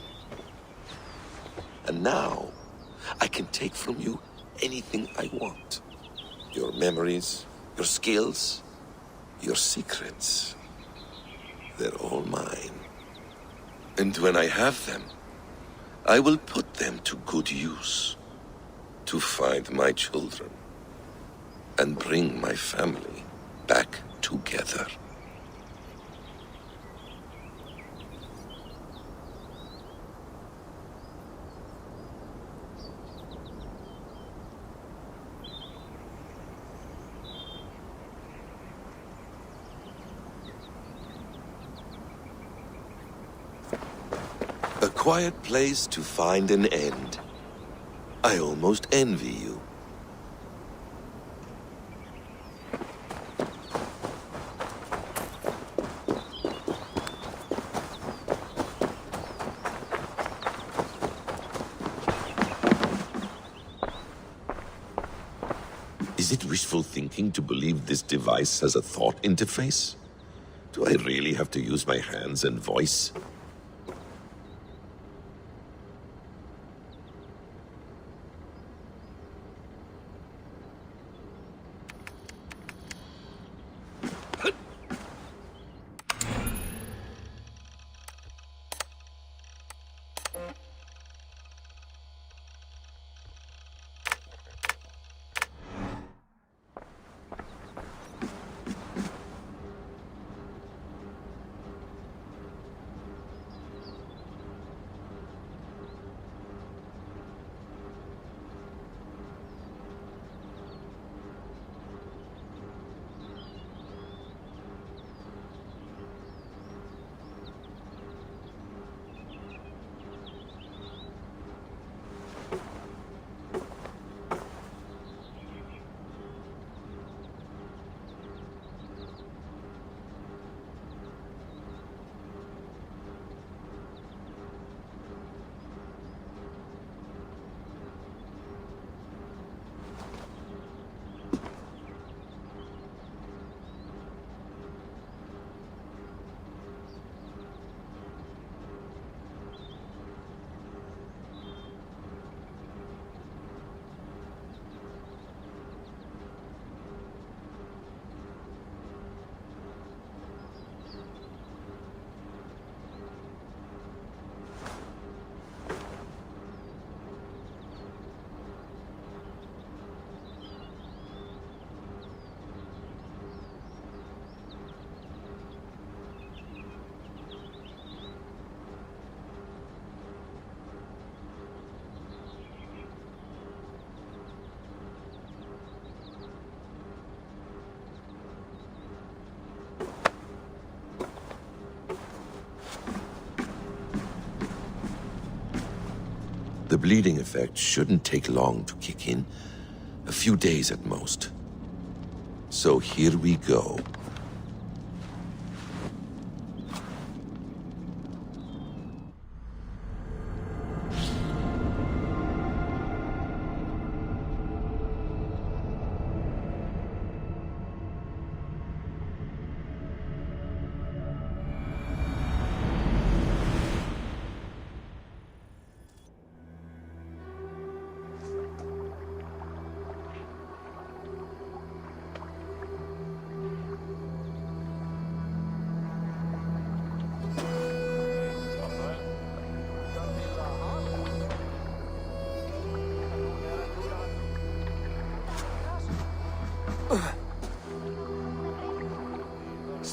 And now, I can take from you anything I want. Your memories, your skills, your secrets. They're all mine. And when I have them, I will put them to good use. To find my children. And bring my family back together. A quiet place to find an end. I almost envy you. Is it wishful thinking to believe this device has a thought interface? Do I really have to use my hands and voice? The bleeding effect shouldn't take long to kick in. A few days at most. So here we go.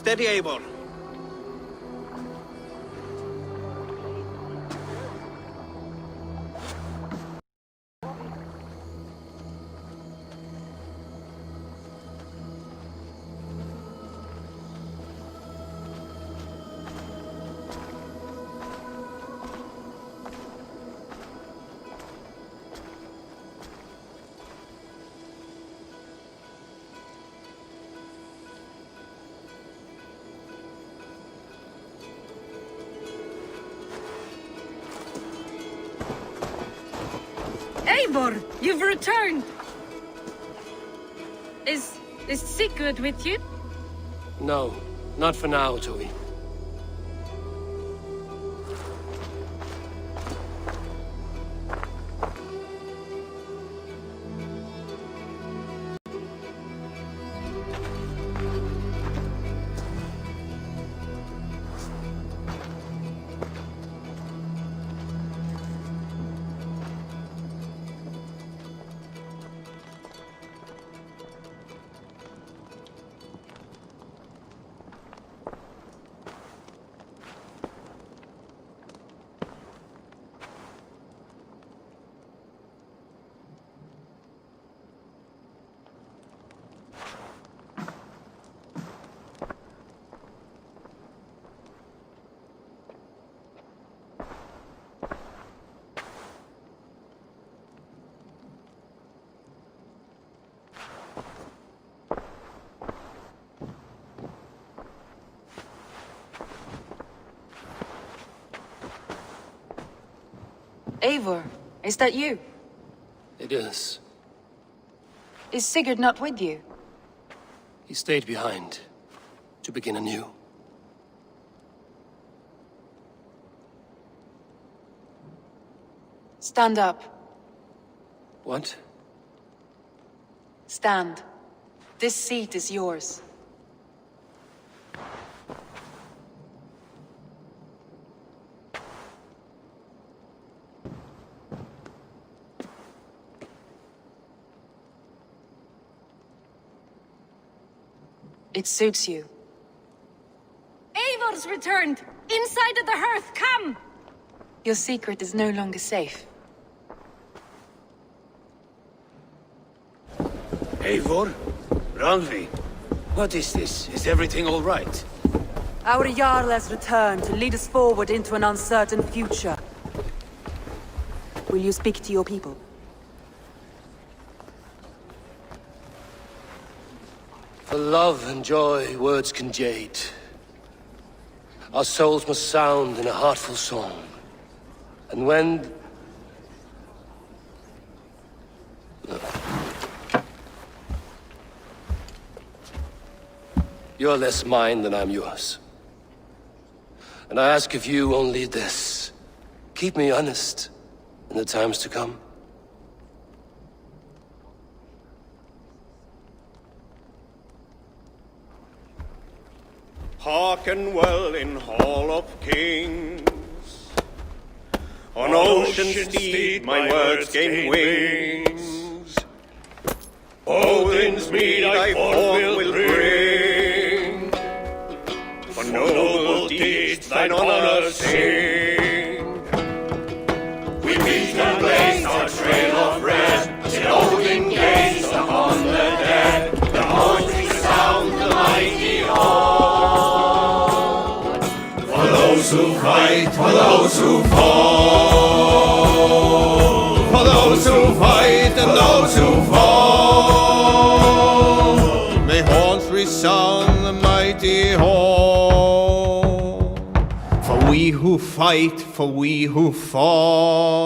Steady, Eivor. Eivor, you've returned! Is Sigurd with you? No, not for now, Toby. Eivor, is that you? It is. Is Sigurd not with you? He stayed behind to begin anew. Stand up. What? Stand. This seat is yours. It suits you. Eivor's returned! Inside of the hearth, come! Your secret is no longer safe. Eivor? Randvi? What is this? Is everything all right? Our Jarl has returned to lead us forward into an uncertain future. Will you speak to your people? For love and joy, words can jade. Our souls must sound in a heartful song. And when... You're less mine than I'm yours. And I ask of you only this. Keep me honest in the times to come. Hearken well in Hall of Kings. On ocean steed my words gain wings. Odin's mead I forth will bring. For noble deeds thine honor sing. We meet and blaze our trail of red, till Odin gaze upon the dead. The horns resound the mighty hall. For those who fight, for those who fall. For those who fight and those who fall. May horns resound the mighty hall. For we who fight, for we who fall.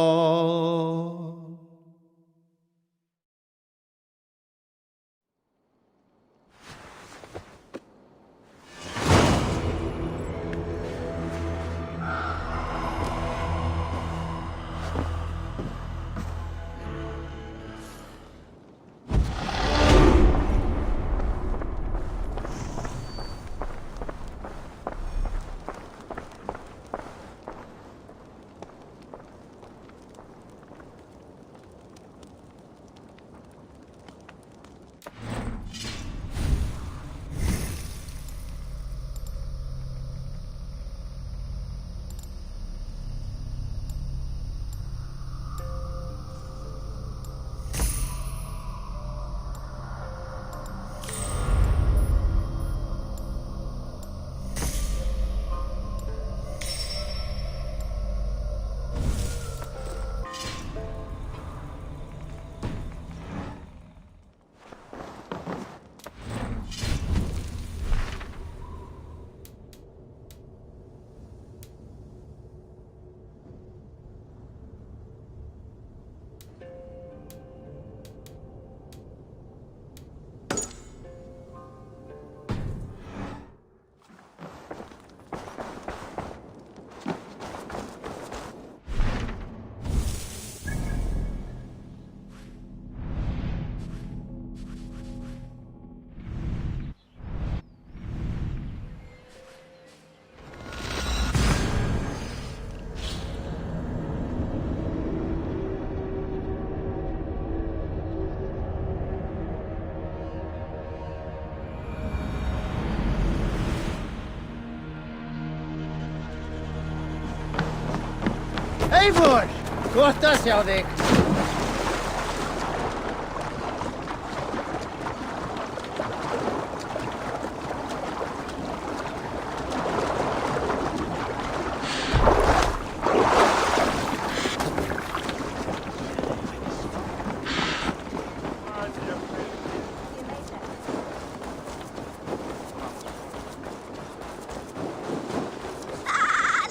Eivor! Gott að sjá þig.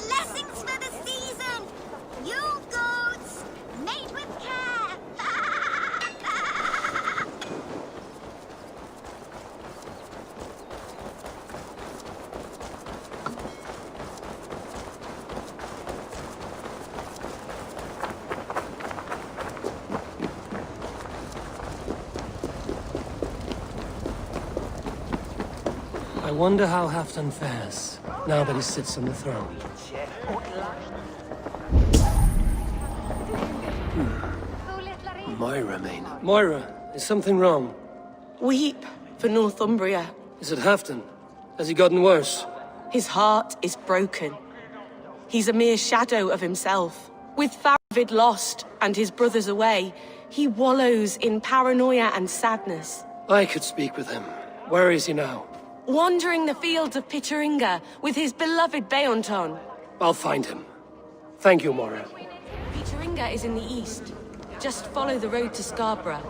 Blessings for the season! You goats, made with care! I wonder how Halfdan fares, now that he sits on the throne. Moira, main. Moira, is something wrong? Weep for Northumbria. Is it Halfdan? Has he gotten worse? His heart is broken. He's a mere shadow of himself. With Faravid lost and his brothers away, he wallows in paranoia and sadness. I could speak with him. Where is he now? Wandering the fields of Pittaringa with his beloved Beonton. I'll find him. Thank you, Moira. Pittaringa is in the east. Just follow the road to Scarborough.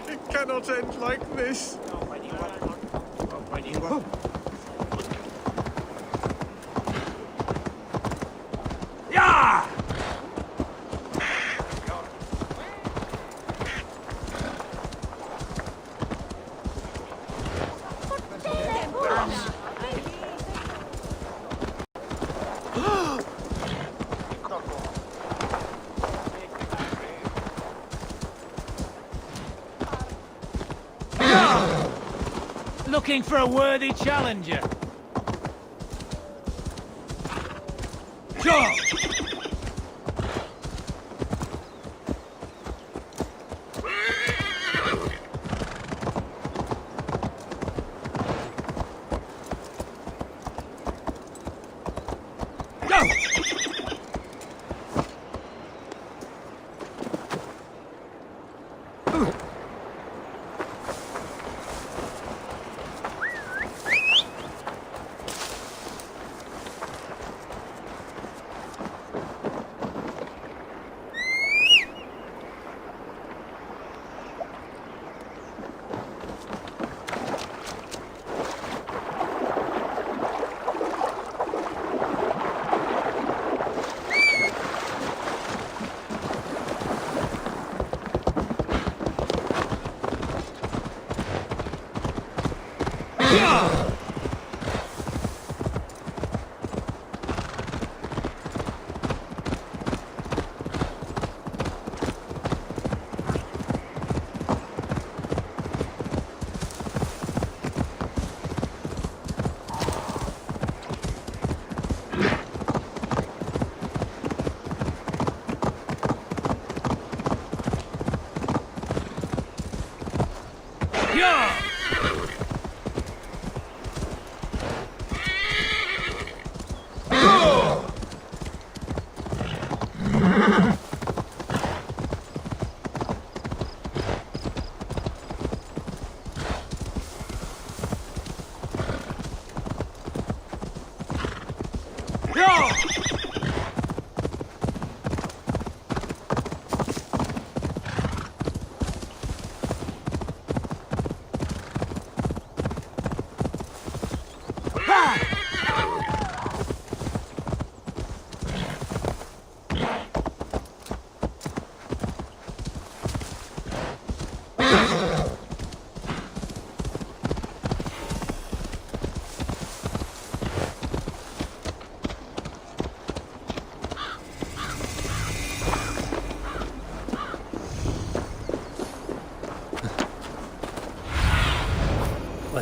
It cannot end like this. Yeah! Looking for a worthy challenger. Sure.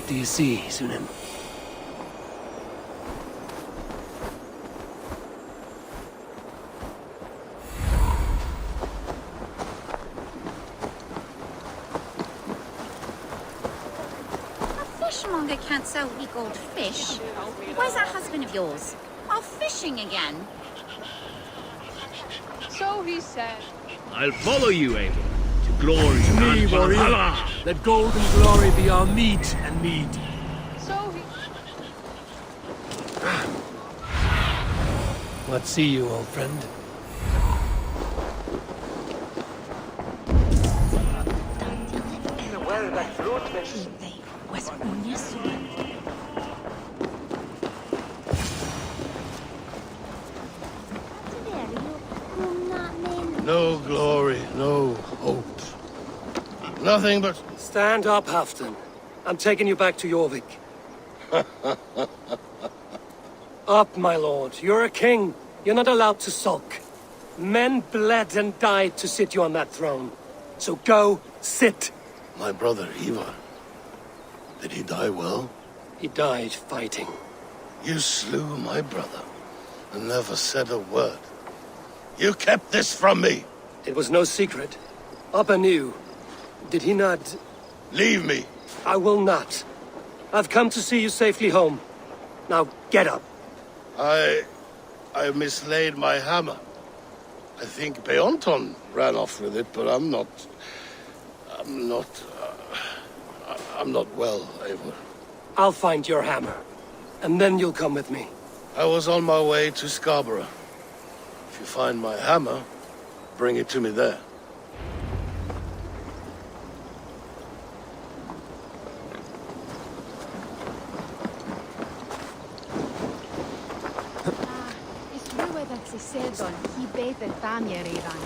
do you see, Sunan? Fishmonger can't sell weak old fish. Where's that husband of yours? Off fishing again? So he said. I'll follow you, Abel. To glory and Walhalla. Let gold and glory be our meat and mead. So he... What see you, old friend? No glory, no hope. Nothing but... Stand up, Halfton. I'm taking you back to Jorvik. Up, my lord. You're a king. You're not allowed to sulk. Men bled and died to sit you on that throne. So go, sit. My brother, Ivar. Did he die well? He died fighting. You slew my brother and never said a word. You kept this from me. It was no secret. Appa knew. Did he not... Leave me. I will not. I've come to see you safely home. Now, get up. I mislaid my hammer. I think Beonton ran off with it, but I'm not well, Eivor. I'll find your hammer. And then you'll come with me. I was on my way to Scarborough. If you find my hammer, bring it to me there. Is rhywedd at Iselgon, hi beth y damier Ivan.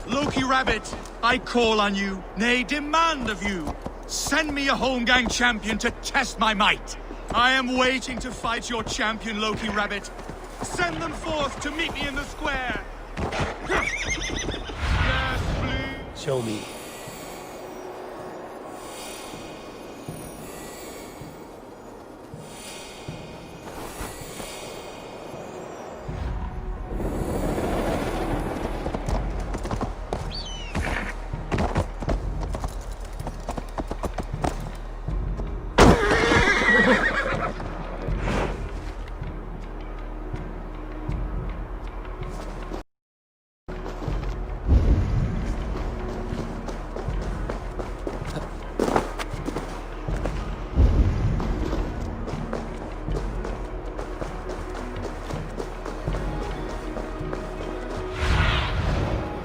Loki Rabbit, I call on you, nay, demand of you. Send me a Holmgang champion to test my might. I am waiting to fight your champion, Loki Rabbit. Send them forth to meet me in the square. Yes, please. Show me.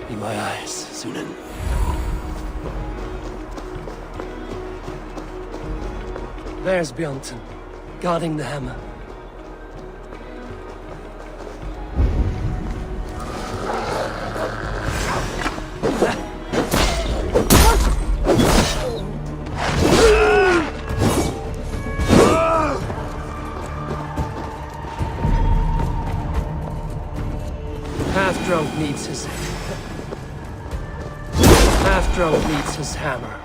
Be my eyes, Sunan. There's Bjornton, guarding the hammer. Half-drunk needs his... Half-drunk needs his hammer.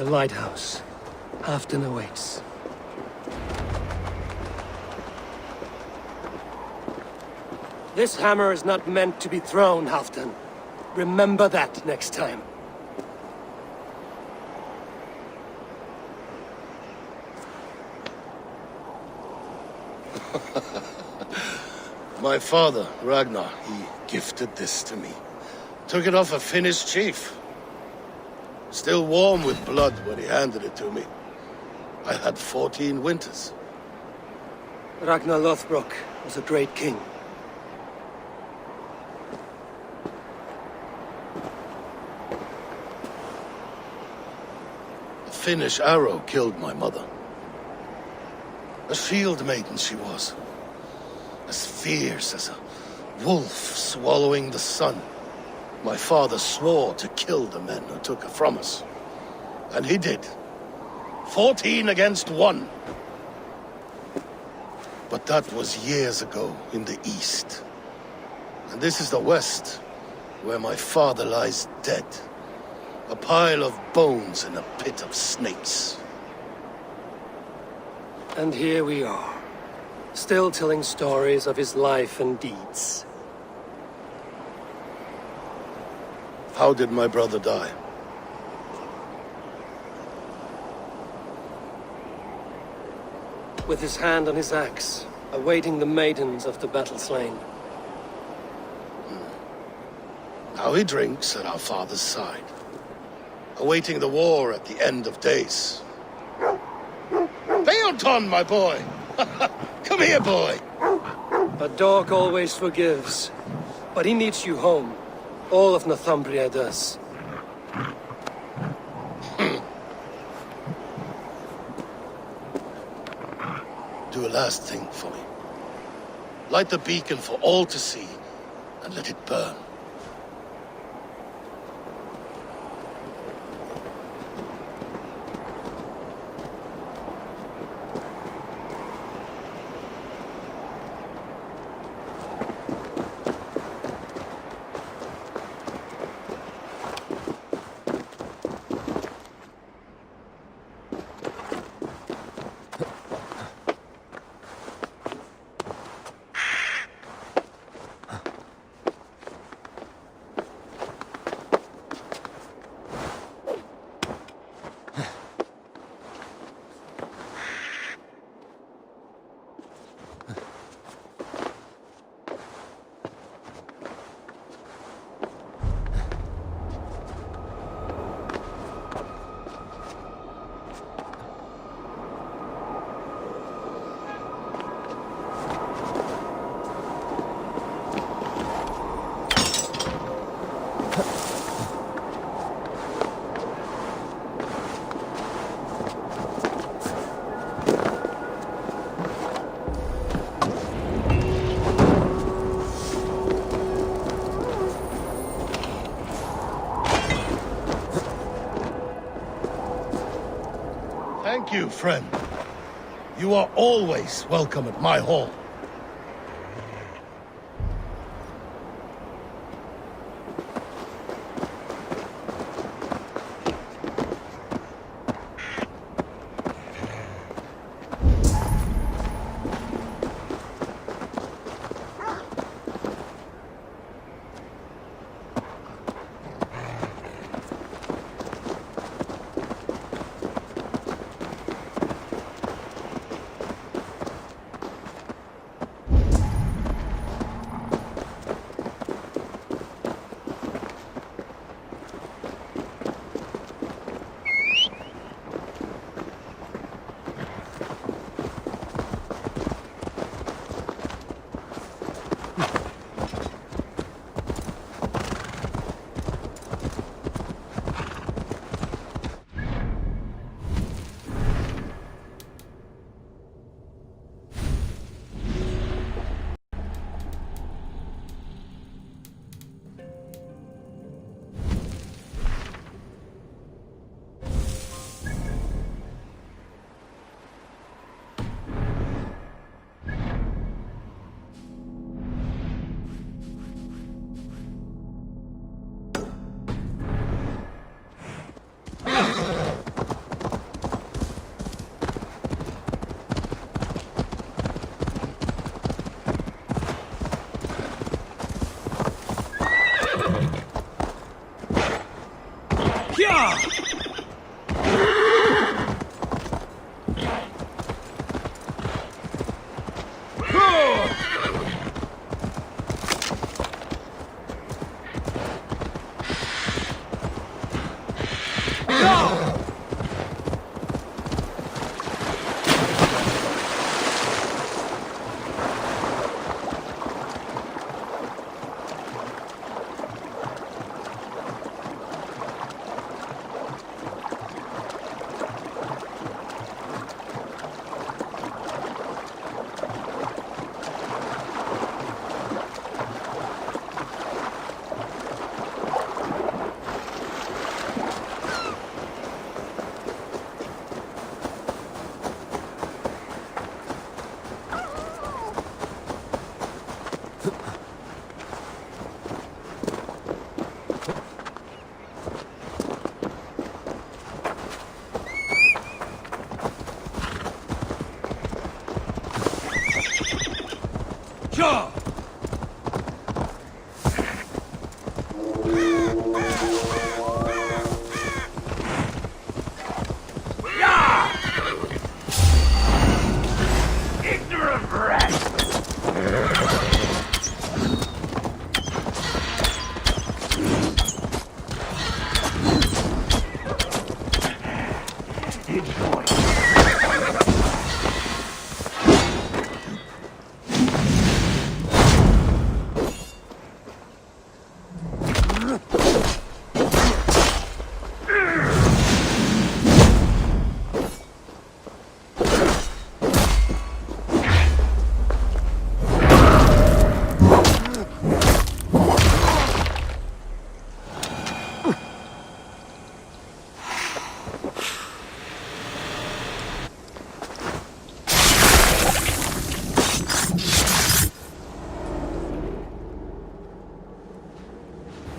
The lighthouse. Halfdan awaits. This hammer is not meant to be thrown, Halfdan. Remember that next time. My father, Ragnar, he gifted this to me. Took it off a Finnish chief. Still warm with blood when he handed it to me. I had 14 winters. Ragnar Lothbrok was a great king. A Finnish arrow killed my mother. A shield maiden she was. As fierce as a wolf swallowing the sun. My father swore to kill the men who took her from us. And he did. 14 against 1. But that was years ago in the east. And this is the west, where my father lies dead. A pile of bones in a pit of snakes. And here we are, still telling stories of his life and deeds. How did my brother die? With his hand on his axe, awaiting the maidens of the battle slain. Now he drinks at our father's side, awaiting the war at the end of days. Beoton, my boy! Come here, boy! A dog always forgives, but he needs you home. All of Northumbria does. Do a last thing for me. Light the beacon for all to see, and let it burn. Thank you, friend. You are always welcome at my hall.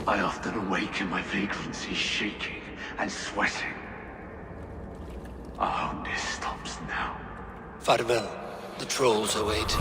I often awake in my vagrancy, shaking and sweating. I hope this stops now. Farewell. The trolls await.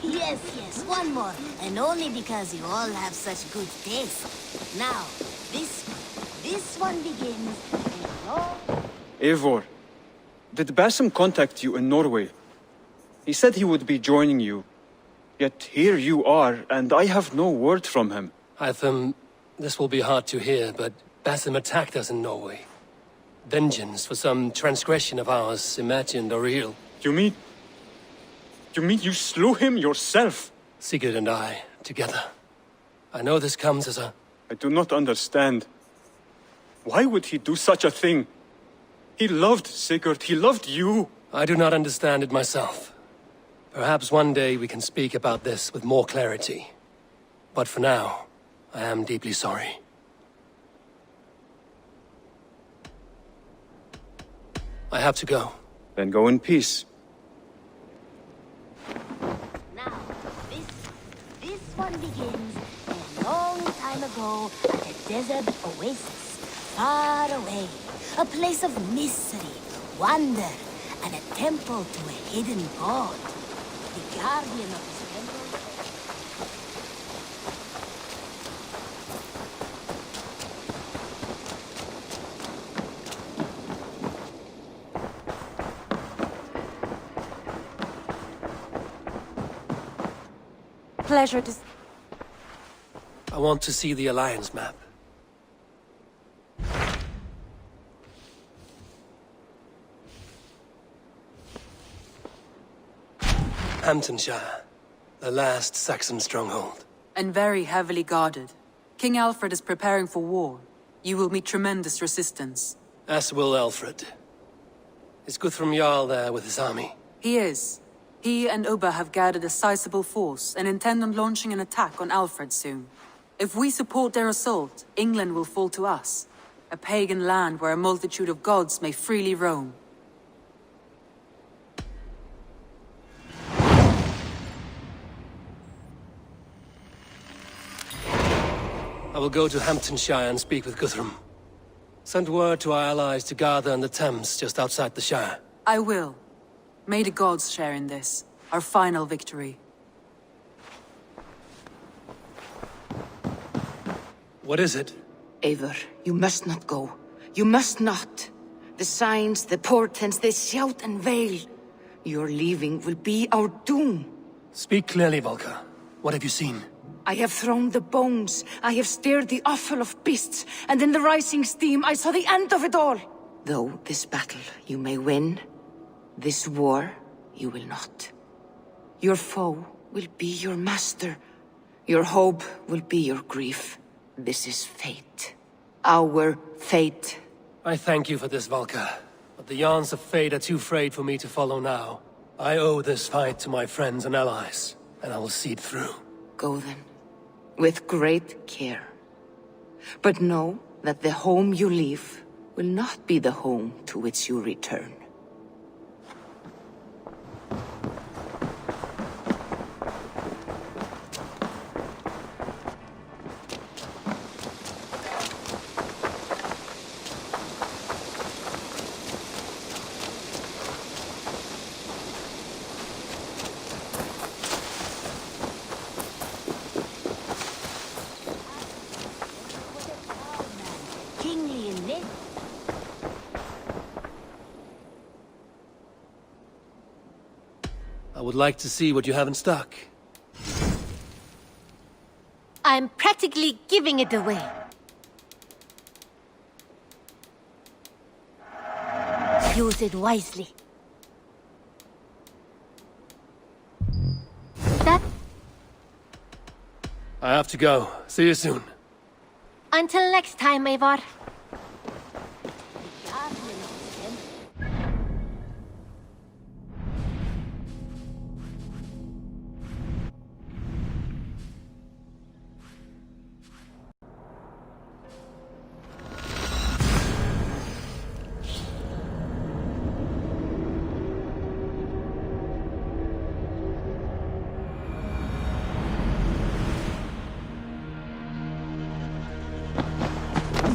Yes, one more. And only because you all have such good taste. Now, this one begins. Eivor, did Basim contact you in Norway? He said he would be joining you. Yet here you are, and I have no word from him. Hytham, this will be hard to hear, but Basim attacked us in Norway. Vengeance for some transgression of ours, imagined or real. You mean you slew him yourself? Sigurd and I, together. I know this comes as a... I do not understand. Why would he do such a thing? He loved Sigurd, he loved you. I do not understand it myself. Perhaps one day we can speak about this with more clarity. But for now, I am deeply sorry. I have to go. Then go in peace. Now, this one begins a long time ago at a desert oasis, far away. A place of mystery, wonder, and a temple to a hidden god. The guardian of this temple... Pleasure to... I want to see the Alliance map. Hamptonshire, the last Saxon stronghold. And very heavily guarded. King Alfred is preparing for war. You will meet tremendous resistance. As will Alfred. Is Guthrum Jarl there with his army? He is. He and Ubba have gathered a sizable force and intend on launching an attack on Alfred soon. If we support their assault, England will fall to us. A pagan land where a multitude of gods may freely roam. I will go to Hamptonshire and speak with Guthrum. Send word to our allies to gather in the Thames just outside the Shire. I will. May the gods share in this, our final victory. What is it? Eivor, you must not go. You must not. The signs, the portents, they shout and wail. Your leaving will be our doom. Speak clearly, Volker. What have you seen? I have thrown the bones. I have stirred the offal of beasts. And in the rising steam, I saw the end of it all. Though this battle you may win, this war you will not. Your foe will be your master. Your hope will be your grief. This is fate. Our fate. I thank you for this, Volker. But the yarns of fate are too frayed for me to follow now. I owe this fight to my friends and allies, and I will see it through. Go then, with great care. But know that the home you leave will not be the home to which you return. I would like to see what you have in stock. I'm practically giving it away. Use it wisely. That... I have to go. See you soon. Until next time, Eivor.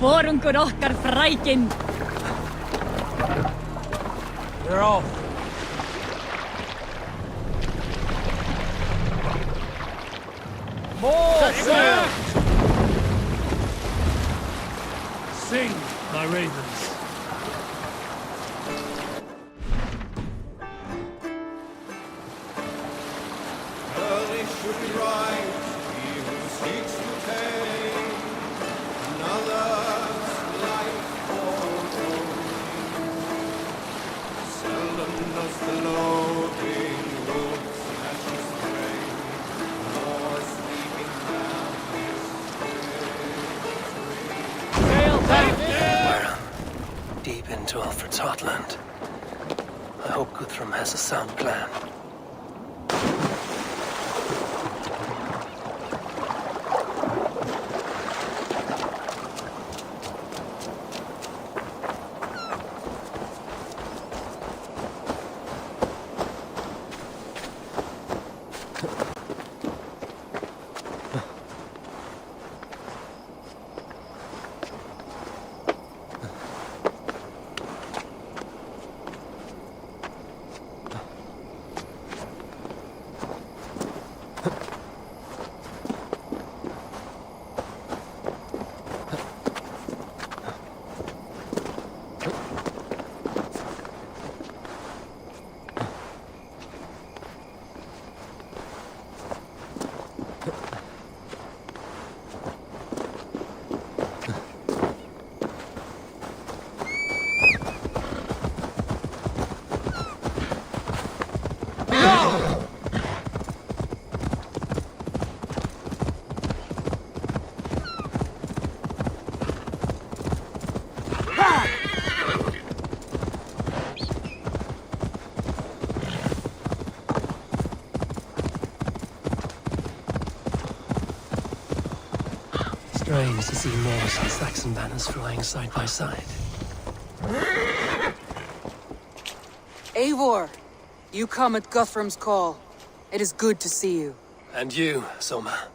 Vorungur okkar frækin. They're off. More sail! Sing, my ravens. Early should be right, he who seeks to take another's life for glory. Seldom does the loading wolf snatch his prey, nor sleeping down his Sail back! We're deep into Alfred's heartland. I hope Guthrum has a sound plan. Strange to see Norse and Saxon banners flying side by side. Eivor, you come at Guthrum's call. It is good to see you. And you, Soma.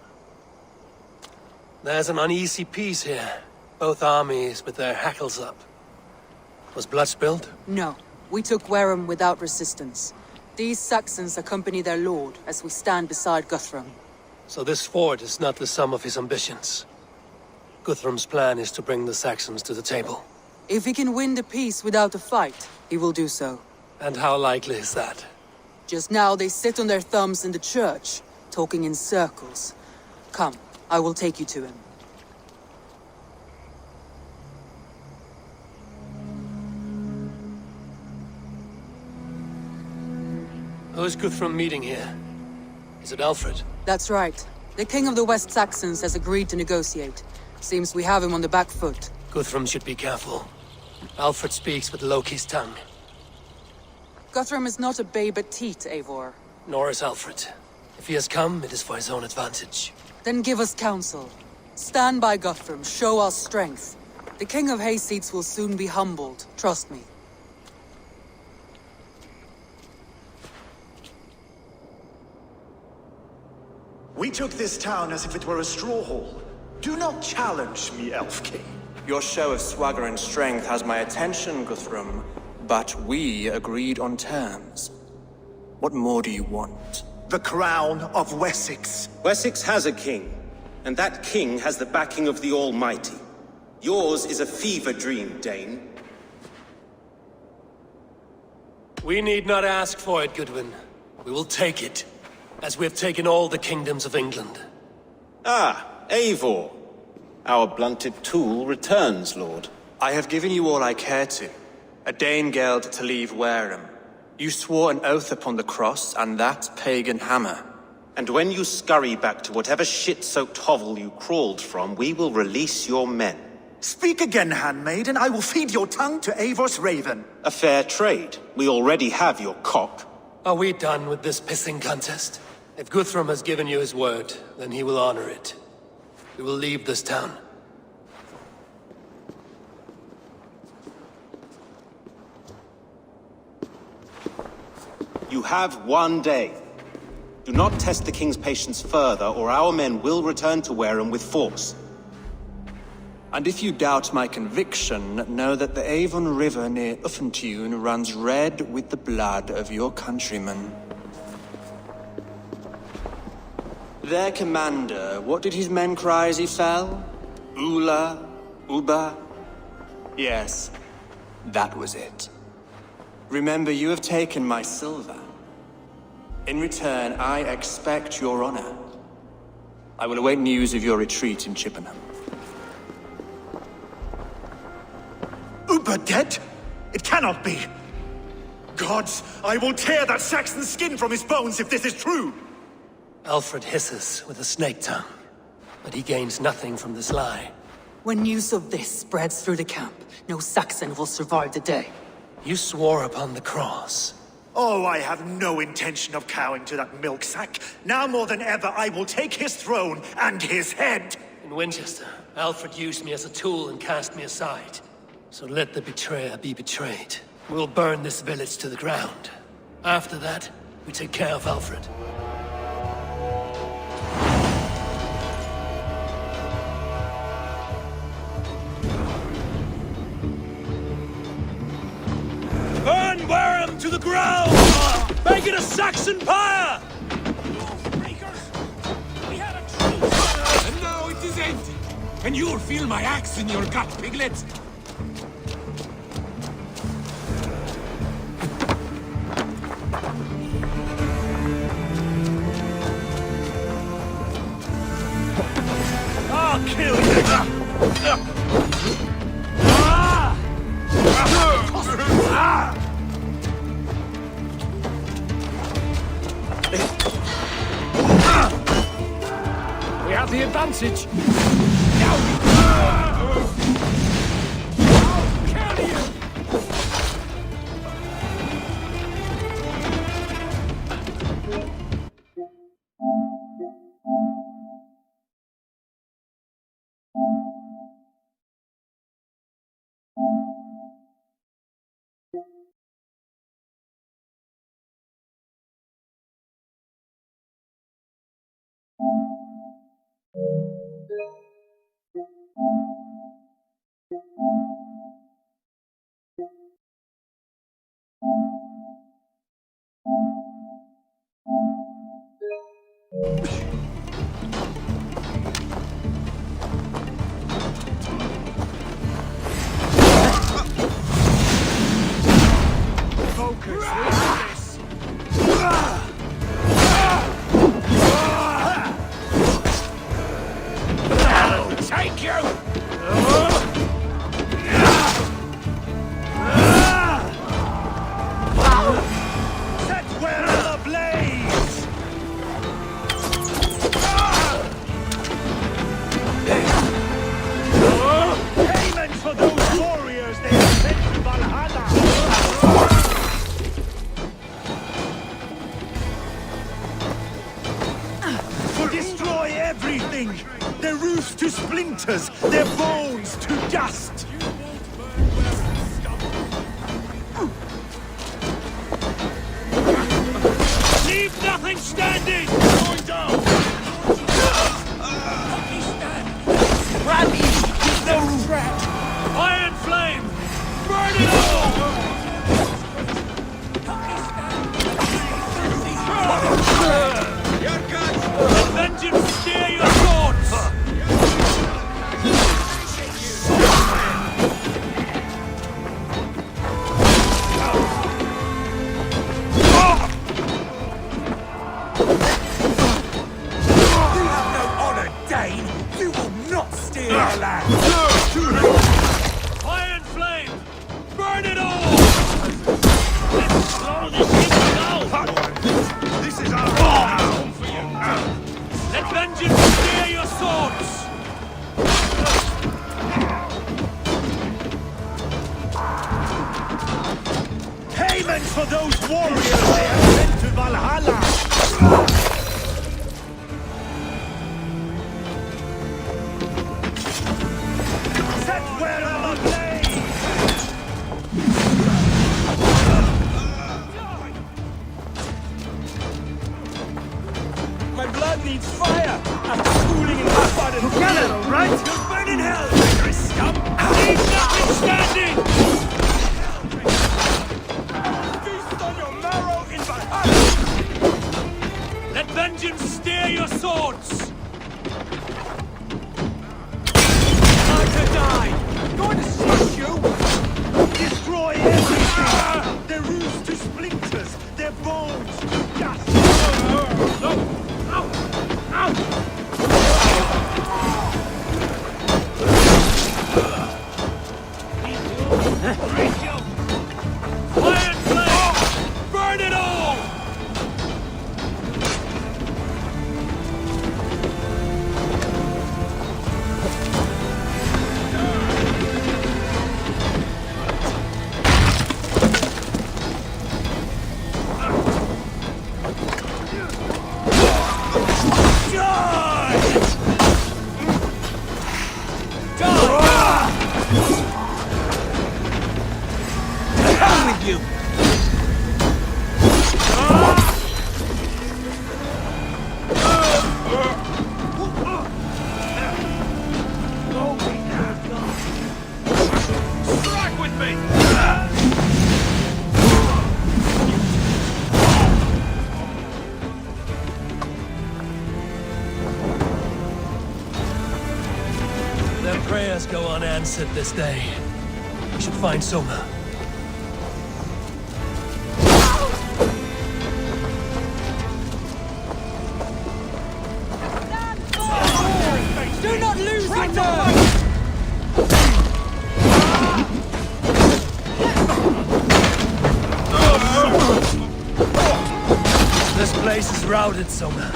There's an uneasy peace here. Both armies with their hackles up. Was blood spilled? No, we took Wareham without resistance. These Saxons accompany their lord as we stand beside Guthrum. So this fort is not the sum of his ambitions. Guthrum's plan is to bring the Saxons to the table. If he can win the peace without a fight, he will do so. And how likely is that? Just now they sit on their thumbs in the church, talking in circles. Come, I will take you to him. Who is Guthrum meeting here? Is it Alfred? That's right. The king of the West Saxons has agreed to negotiate. Seems we have him on the back foot. Guthrum should be careful. Alfred speaks with Loki's tongue. Guthrum is not a babe at teat, Eivor. Nor is Alfred. If he has come, it is for his own advantage. Then give us counsel. Stand by Guthrum, show our strength. The king of Hayseeds will soon be humbled, trust me. We took this town as if it were a straw hall. Do not challenge me, Elf King. Your show of swagger and strength has my attention, Guthrum, but we agreed on terms. What more do you want? The crown of Wessex. Wessex has a king, and that king has the backing of the Almighty. Yours is a fever dream, Dane. We need not ask for it, Goodwin. We will take it, as we have taken all the kingdoms of England. Ah, Eivor. Our blunted tool returns, Lord. I have given you all I care to. A Danegeld to leave Wareham. You swore an oath upon the cross, and that pagan hammer. And when you scurry back to whatever shit-soaked hovel you crawled from, we will release your men. Speak again, handmaid, and I will feed your tongue to Eivor's raven. A fair trade. We already have your cock. Are we done with this pissing contest? If Guthrum has given you his word, then he will honor it. We will leave this town. You have 1 day. Do not test the king's patience further, or our men will return to Wareham with force. And if you doubt my conviction, know that the Avon River near Uffentune runs red with the blood of your countrymen. Their commander, what did his men cry as he fell? Ula? Uba? Yes, that was it. Remember, you have taken my silver. In return, I expect your honor. I will await news of your retreat in Chippenham. Uber dead? It cannot be. Gods, I will tear that Saxon's skin from his bones if this is true. Alfred hisses with a snake tongue, but he gains nothing from this lie. When news of this spreads through the camp, no Saxon will survive the day. You swore upon the cross. Oh, I have no intention of cowing to that milksack. Now more than ever, I will take his throne and his head. In Winchester, Alfred used me as a tool and cast me aside. So let the betrayer be betrayed. We'll burn this village to the ground. After that, we take care of Alfred. Burn Wareham to the ground! Make it a Saxon pyre! And now it is empty. And you'll feel my axe in your gut, piglet. I'll kill you! We have the advantage. take you! Set wherever blaze! Payment for those warriors they have sent to Walhalla! Destroy everything! Their roofs to splinters, their bones to dust! Leave nothing standing! Going down! Rabbi is no threat! Iron flame! Burn it all! Let vengeance steer your swords! Iron flame! Burn it all! Let's slow this thing down! This is our home for you! Let vengeance steer your swords! Payment for those warriors they have sent to Walhalla! Set wherever blaze! My blood needs fire! After cooling in hot water... Together, all right? You'll burn in hell, traitorous scum! Leave nothing standing! Feast on your marrow in Valhalla! Let vengeance steer your swords! Time to die! Going to smash you! Destroy everything! Their roofs to splinters, their bones to dust! No! Ow! Ow! Iron flame! Burn it all! Their prayers go unanswered this day. We should find Soma. Do not lose your nerve! This place is routed, Soma.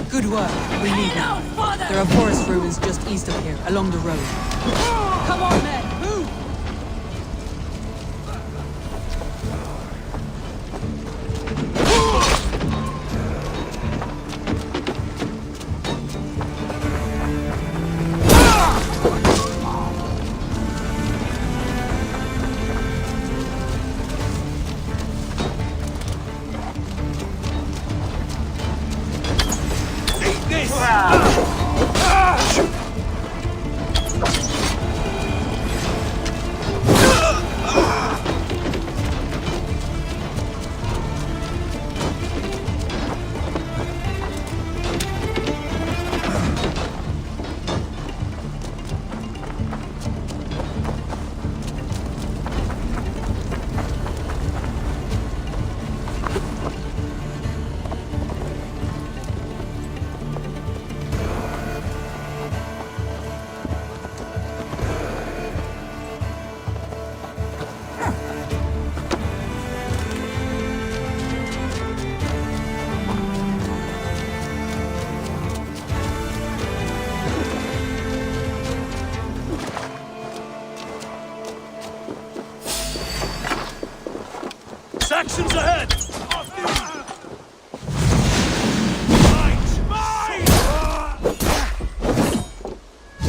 Good work. We leave now. There are forest ruins just east of here, along the road. Come on, men! Move! Saxons ahead!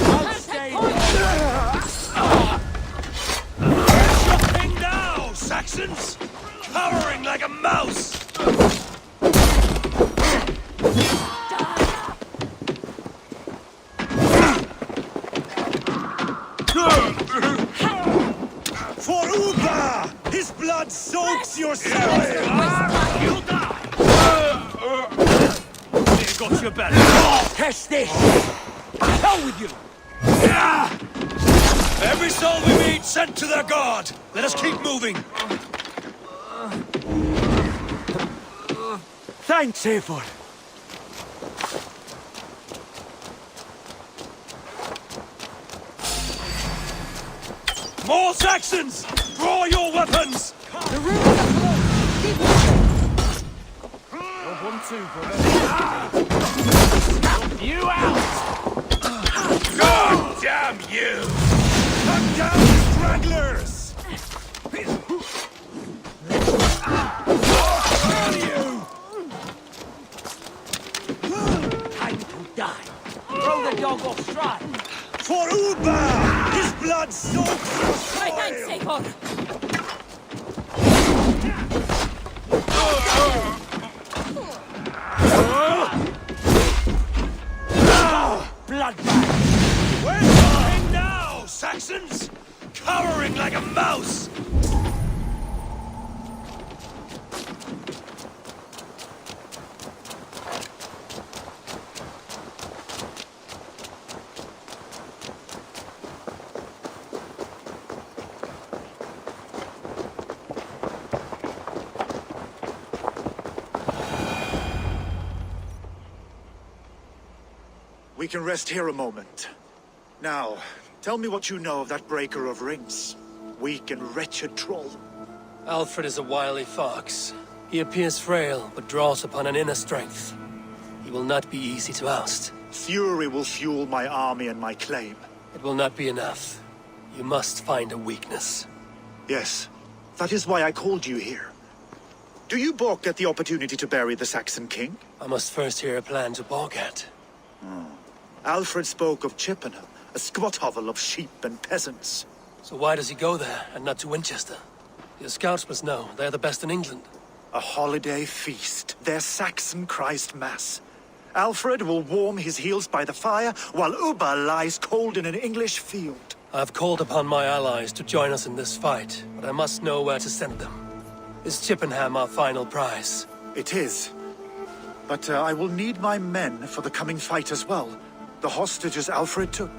I'll stay King now, Saxons! Cowering like a mouse! For Uba! His blood soaks your soul! You'll die! Here got your back. Test this! Hell with you! Every soul we meet sent to their god! Let us keep moving! Thanks, Eivor. More Saxons! Draw your weapons! The rooms are closed! Keep moving! No 1-2, brother. Help you out! God damn you! Cut down the stragglers! Time to die. Throw the dog off stride. For Uba! His blood soaks your soul! My thanks, Eivor. Bloodbath! Where's the king now, Saxons? Cowering like a mouse! We can rest here a moment. Now, tell me what you know of that breaker of rings. Weak and wretched troll. Alfred is a wily fox. He appears frail, but draws upon an inner strength. He will not be easy to oust. Fury will fuel my army and my claim. It will not be enough. You must find a weakness. Yes, that is why I called you here. Do you balk at the opportunity to bury the Saxon king? I must first hear a plan to balk at. Alfred spoke of Chippenham, a squat hovel of sheep and peasants. So why does he go there, and not to Winchester? Your scouts must know. They're the best in England. A holiday feast, their Saxon Christ Mass. Alfred will warm his heels by the fire, while Uba lies cold in an English field. I have called upon my allies to join us in this fight, but I must know where to send them. Is Chippenham our final prize? It is. But I will need my men for the coming fight as well. The hostages Alfred took.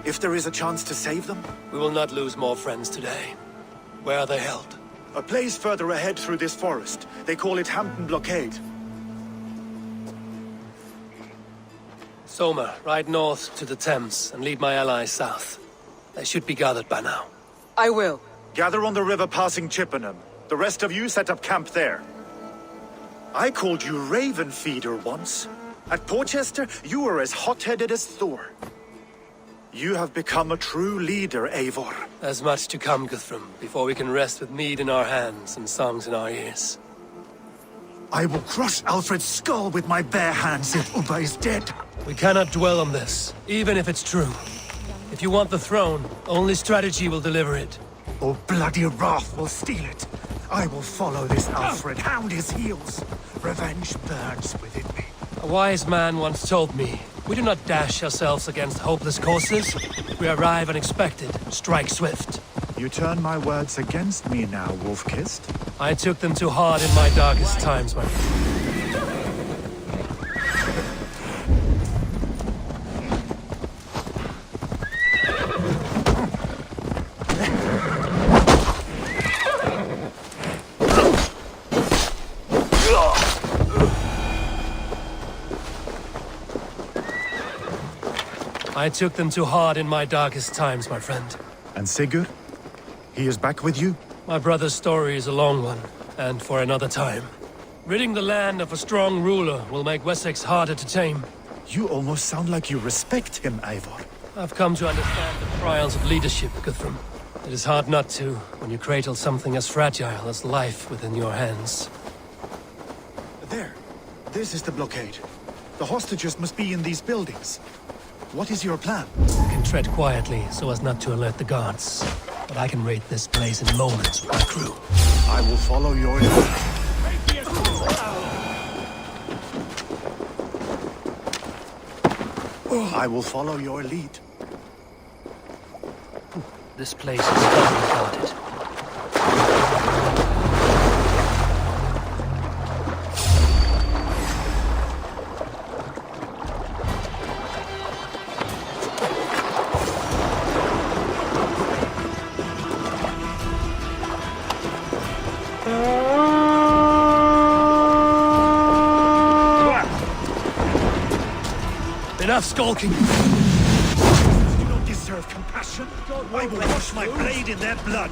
If there is a chance to save them. We will not lose more friends today. Where are they held? A place further ahead through this forest. They call it Hampton Blockade. Soma, ride north to the Thames and lead my allies south. They should be gathered by now. I will. Gather on the river passing Chippenham. The rest of you set up camp there. I called you Raven Feeder once. At Porchester, you were as hot-headed as Thor. You have become a true leader, Eivor. There's much to come, Guthrum, before we can rest with mead in our hands and songs in our ears. I will crush Alfred's skull with my bare hands if Uba is dead. We cannot dwell on this, even if it's true. If you want the throne, only strategy will deliver it. Or bloody wrath will steal it. I will follow this Alfred, hound his heels. Revenge burns within me. A wise man once told me, we do not dash ourselves against hopeless courses. We arrive unexpected, strike swift. You turn my words against me now, Wolf-Kissed. I took them too hard in my darkest times, my friend. I took them too hard in my darkest times, my friend. And Sigurd? He is back with you? My brother's story is a long one, and for another time. Ridding the land of a strong ruler will make Wessex harder to tame. You almost sound like you respect him, Eivor. I've come to understand the trials of leadership, Guthrum. It is hard not to, when you cradle something as fragile as life within your hands. There. This is the blockade. The hostages must be in these buildings. What is your plan? You can tread quietly so as not to alert the guards. But I can raid this place in moments with my crew. I will follow your lead. I will follow your lead. This place is doubly guarded. Enough skulking! You don't deserve compassion. I will wash my blade in their blood.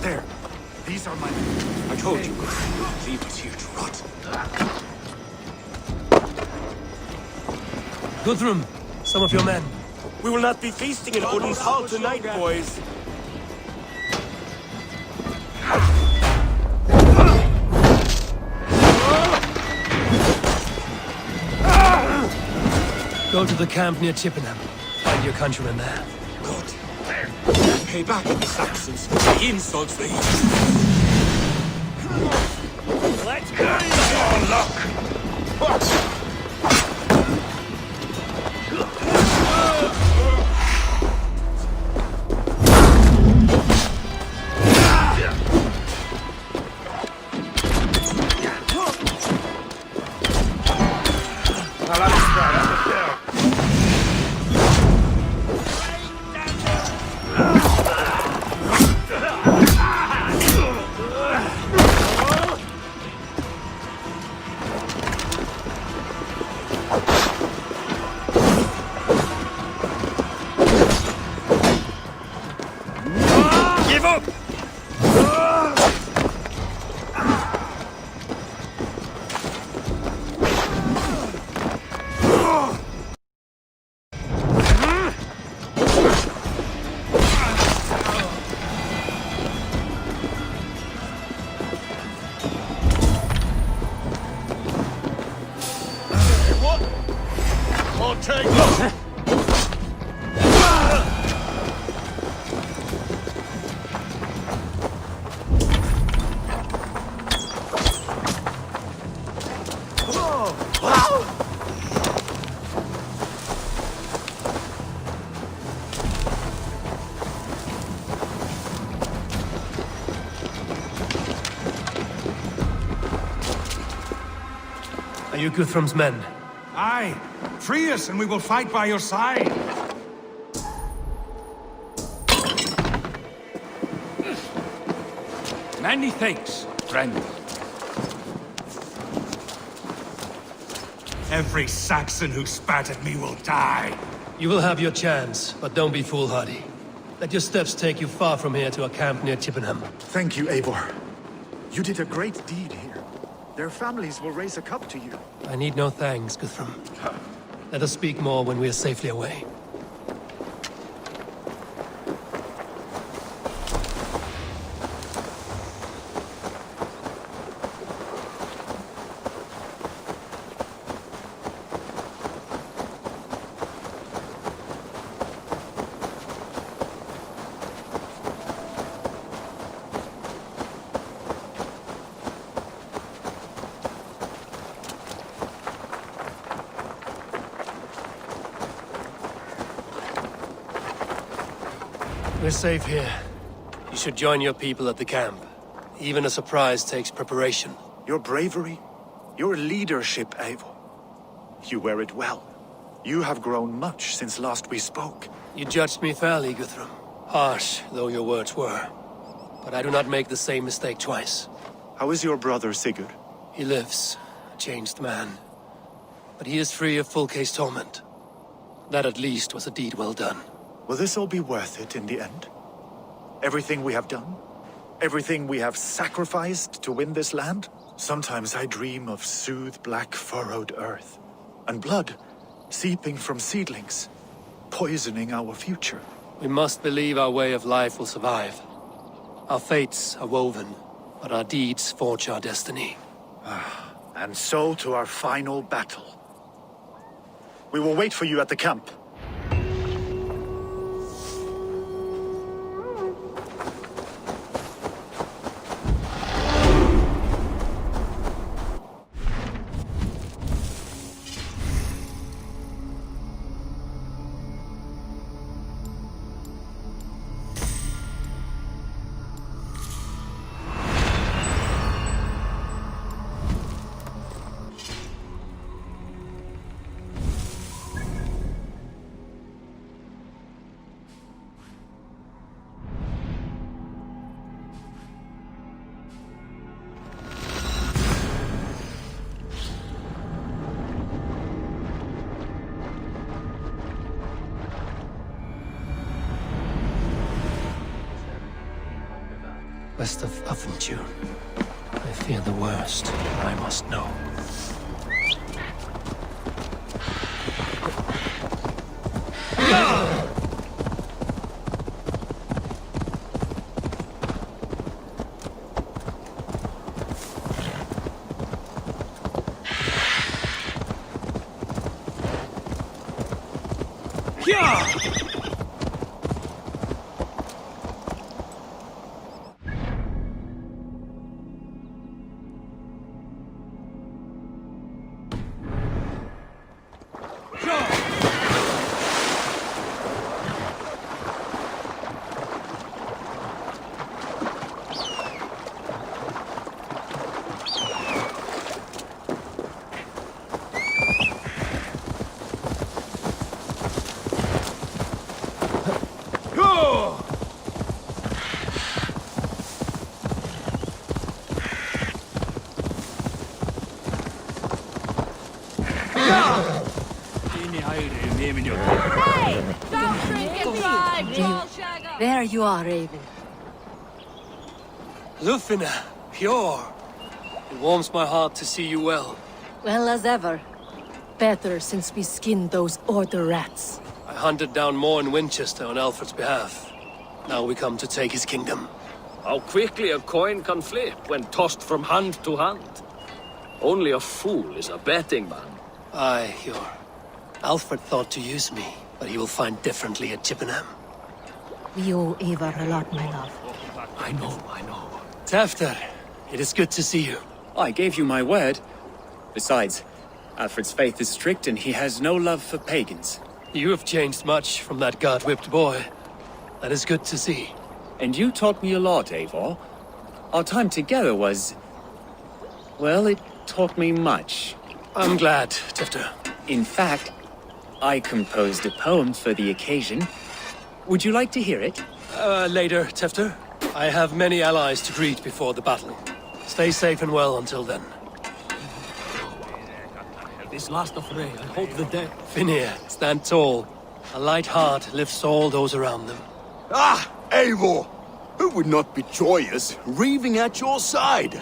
There. These are my men. I told you, leave us here to rot. Guthrum, some of your men. We will not be feasting in Odin's hall tonight, boys. Go to the camp near Chippenham. Find your countrymen there. Good. Pay back the Saxons for the insults they used. Let's go! Your luck! Give up! What? I'll take them. Are you Guthrum's men? Aye. Free us and we will fight by your side. Many thanks, friend. Every Saxon who spat at me will die. You will have your chance, but don't be foolhardy. Let your steps take you far from here to a camp near Chippenham. Thank you, Eivor. You did a great deed here. Their families will raise a cup to you. I need no thanks, Guthrum. Let us speak more when we are safely away. We're safe here. You should join your people at the camp. Even a surprise takes preparation. Your bravery, your leadership, Eivor. You wear it well. You have grown much since last we spoke. You judged me fairly, Guthrum. Harsh though your words were. But I do not make the same mistake twice. How is your brother, Sigurd? He lives, a changed man. But he is free of full case torment. That at least was a deed well done. Will this all be worth it in the end? Everything we have done? Everything we have sacrificed to win this land? Sometimes I dream of soothed black furrowed earth, and blood seeping from seedlings, poisoning our future. We must believe our way of life will survive. Our fates are woven, but our deeds forge our destiny. And so to our final battle. We will wait for you at the camp. Best of Affentune. I fear the worst, but I must know. There you are, Raven. Lufina, pure. It warms my heart to see you well. Well as ever. Better since we skinned those Order rats. I hunted down more in Winchester on Alfred's behalf. Now we come to take his kingdom. How quickly a coin can flip when tossed from hand to hand. Only a fool is a betting man. Aye, Alfred thought to use me, but he will find differently at Chippenham. We owe Eivor a lot, my love. I know. Tafter, it is good to see you. I gave you my word. Besides, Alfred's faith is strict and he has no love for pagans. You have changed much from that God-whipped boy. That is good to see. And you taught me a lot, Eivor. Our time together was... well, it taught me much. I'm glad, Tafter. In fact, I composed a poem for the occasion. Would you like to hear it? Later, Tefter. I have many allies to greet before the battle. Stay safe and well until then. This last affray, I hope the dead... Finir, stand tall. A light heart lifts all those around them. Ah, Eivor! Who would not be joyous, raving at your side?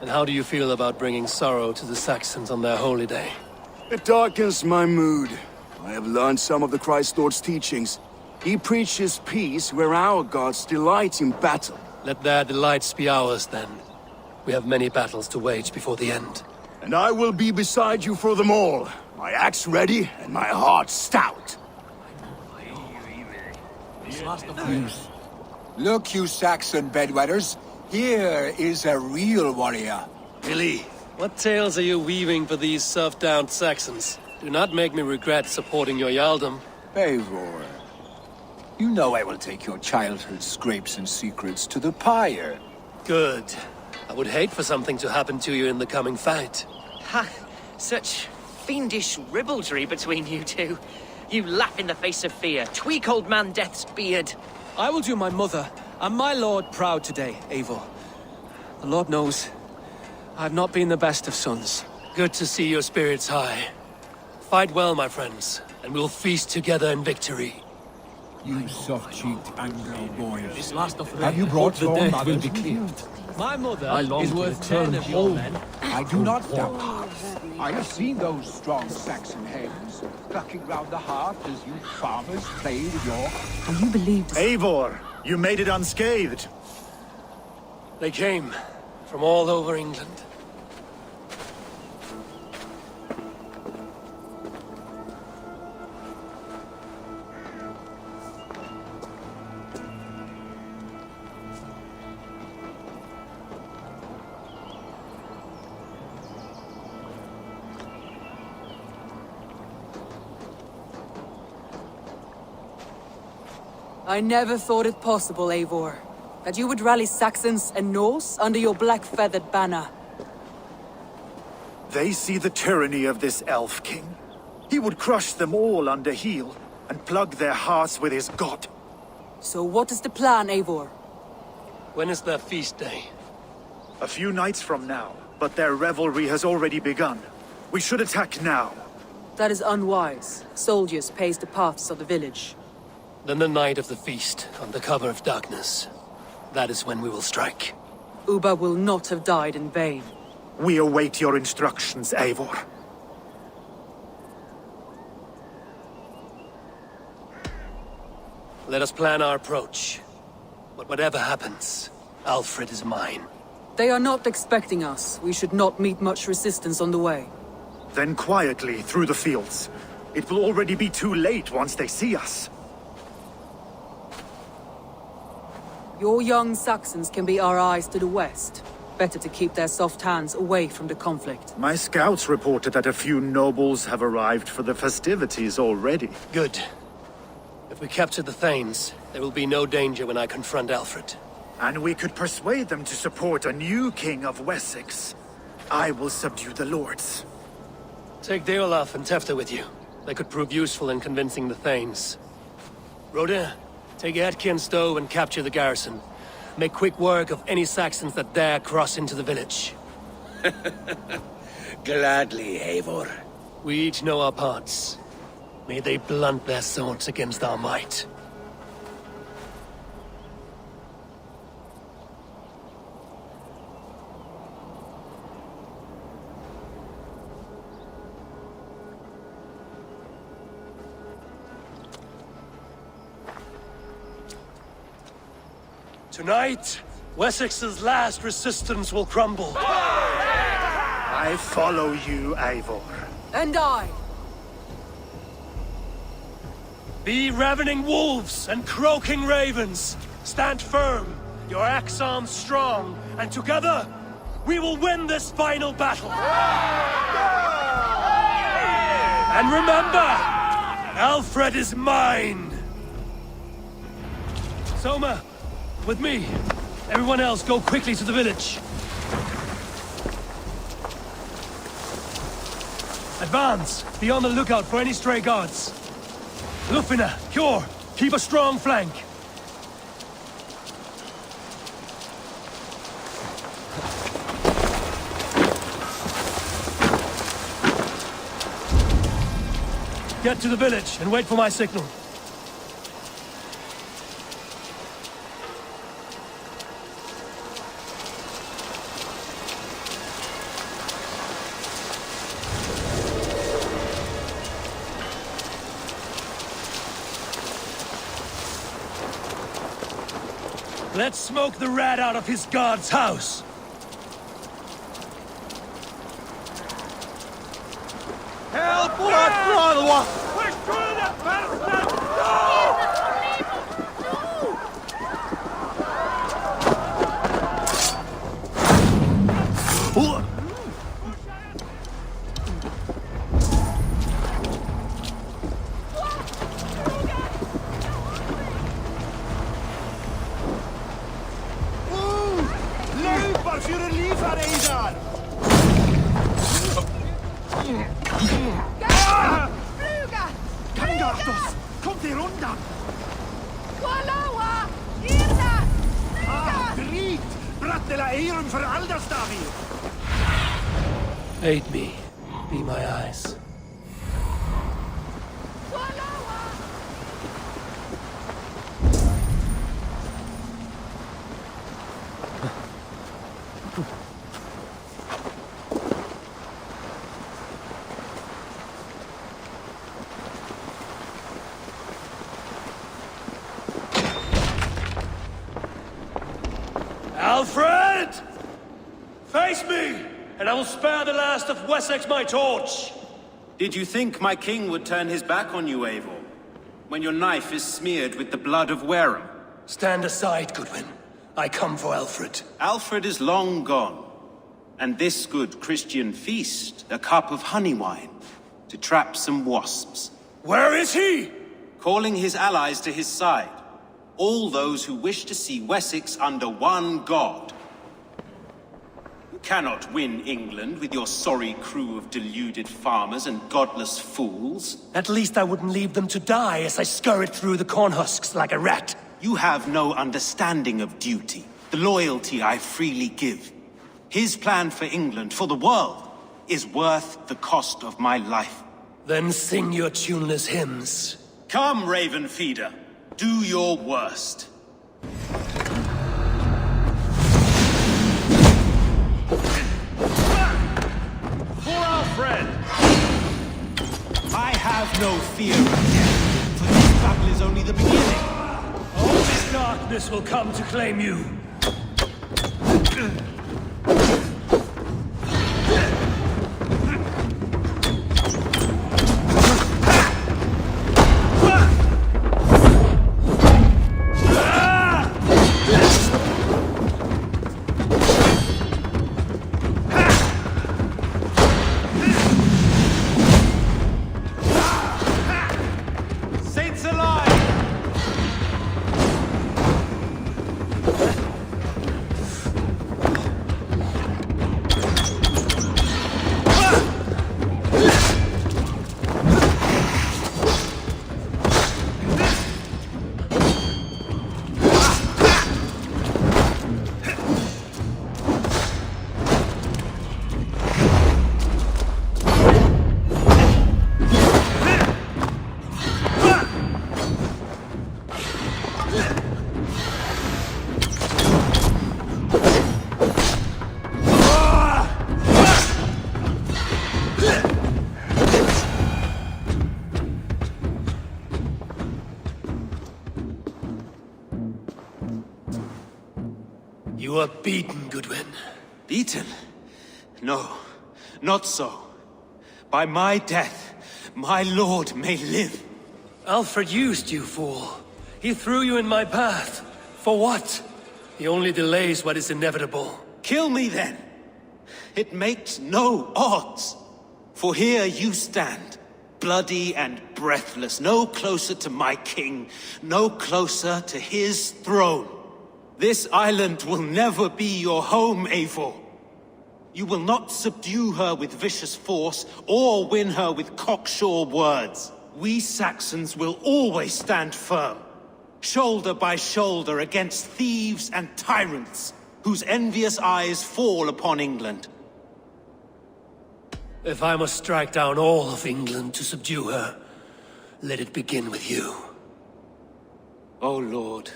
And how do you feel about bringing sorrow to the Saxons on their holy day? It darkens my mood. I have learned some of the Christ Lord's teachings. He preaches peace where our gods delight in battle. Let their delights be ours, then. We have many battles to wage before the end. And I will be beside you for them all. My axe ready and my heart stout. Look, you Saxon bedwetters. Here is a real warrior. Really? What tales are you weaving for these serf-downed Saxons? Do not make me regret supporting your Jarldom. Eivor. You know I will take your childhood scrapes and secrets to the pyre. Good. I would hate for something to happen to you in the coming fight. Ha! Such fiendish ribaldry between you two. You laugh in the face of fear. Tweak old man Death's beard. I will do my mother and my lord proud today, Eivor. The Lord knows, I have not been the best of sons. Good to see your spirits high. Fight well, my friends, and we'll feast together in victory. You soft-cheeked Anglo boys. This last of Have you brought the your dead mother will be to cleared. you? My mother I long is to worth return 10 of your home. men. I do not doubt hearts. I have seen those strong Saxon heads clucking round the hearth as you farmers played with your... Will you believe this? Eivor, you made it unscathed. They came from all over England. I never thought it possible, Eivor, that you would rally Saxons and Norse under your black-feathered banner. They see the tyranny of this elf king. He would crush them all under heel and plug their hearts with his god. So what is the plan, Eivor? When is their feast day? A few nights from now, but their revelry has already begun. We should attack now. That is unwise. Soldiers pace the paths of the village. Then the night of the feast, under cover of darkness. That is when we will strike. Ubba will not have died in vain. We await your instructions, Eivor. Let us plan our approach. But whatever happens, Alfred is mine. They are not expecting us. We should not meet much resistance on the way. Then quietly through the fields. It will already be too late once they see us. Your young Saxons can be our eyes to the west. Better to keep their soft hands away from the conflict. My scouts reported that a few nobles have arrived for the festivities already. Good. If we capture the Thanes, there will be no danger when I confront Alfred. And we could persuade them to support a new king of Wessex. I will subdue the lords. Take Deolaf and Tefta with you. They could prove useful in convincing the Thanes. Rhoda, take Etki and Stowe and capture the garrison. Make quick work of any Saxons that dare cross into the village. Gladly, Eivor. We each know our parts. May they blunt their swords against our might. Tonight, Wessex's last resistance will crumble. I follow you, Eivor. And I! Be ravening wolves and croaking ravens. Stand firm, your axe arms strong, and together, we will win this final battle. And remember, Alfred is mine. Soma, with me. Everyone else, go quickly to the village. Advance. Be on the lookout for any stray guards. Lufina, Hjor, keep a strong flank. Get to the village and wait for my signal. Let's smoke the rat out of his god's house! Help! What? Push through the bastard! No! Aid me. Be my eyes. Alfred! Face me, and I will spare the last of Wessex my torch! Did you think my king would turn his back on you, Eivor? When your knife is smeared with the blood of Wareham? Stand aside, Goodwin. I come for Alfred. Alfred is long gone. And this good Christian feast, a cup of honey wine, to trap some wasps. Where is he? Calling his allies to his side. All those who wish to see Wessex under one god. You cannot win England with your sorry crew of deluded farmers and godless fools. At least I wouldn't leave them to die as I scurried through the corn husks like a rat. You have no understanding of duty, the loyalty I freely give. His plan for England, for the world, is worth the cost of my life. Then sing your tuneless hymns. Come, Raven Feeder. Do your worst. For our friend! I have no fear of death, for this battle is only the beginning. All this darkness will come to claim you. You are beaten, Goodwin. Beaten? No, not so. By my death, my lord may live. Alfred used you, fool. He threw you in my path. For what? He only delays what is inevitable. Kill me then. It makes no odds. For here you stand, bloody and breathless, no closer to my king, no closer to his throne. This island will never be your home, Eivor. You will not subdue her with vicious force, or win her with cocksure words. We Saxons will always stand firm, shoulder by shoulder against thieves and tyrants, whose envious eyes fall upon England. If I must strike down all of England to subdue her, let it begin with you. O Lord,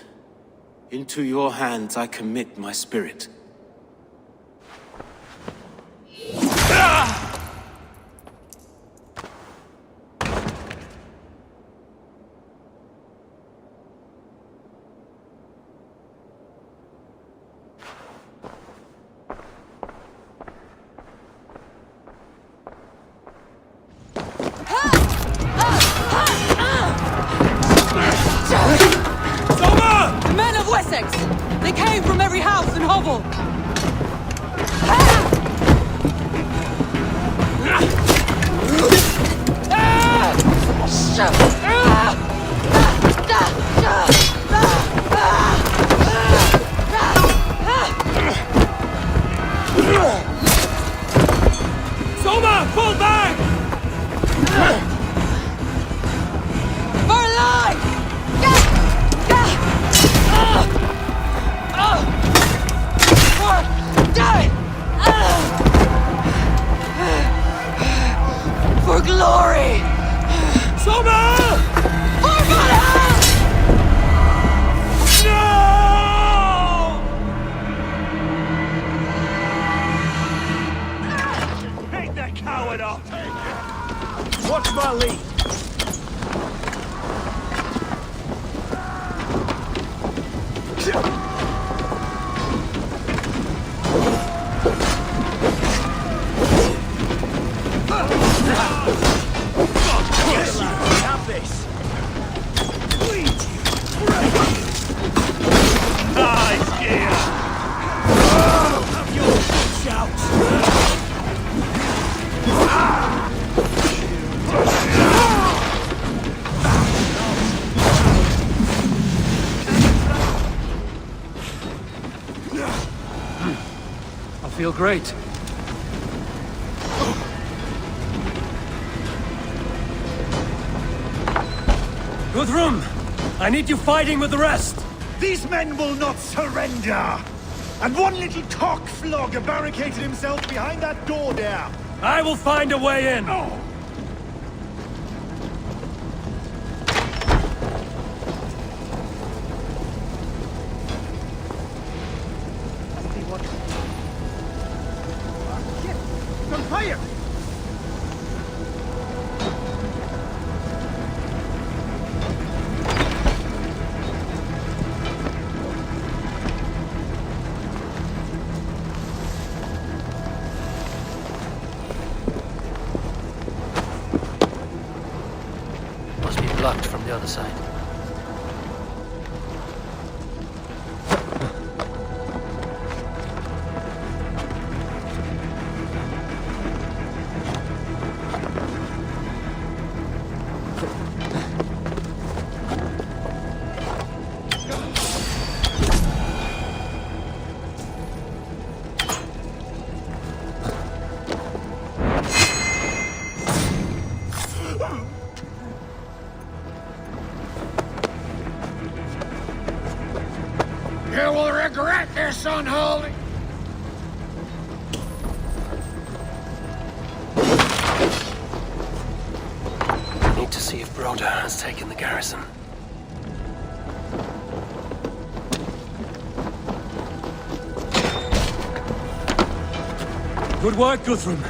into your hands I commit my spirit. The men of Wessex! They came from every house and hovel! Soma, fall back! For life! For Yes, you have this. Nice gear. Have your shout. I feel great. Guthrum, I need you fighting with the rest. These men will not surrender! And one little cockflogger barricaded himself behind that door there! I will find a way in! Oh. On fire! Must be blocked from the other side. You will regret this, unholy! I need to see if Broder has taken the garrison. Good work, Guthrum.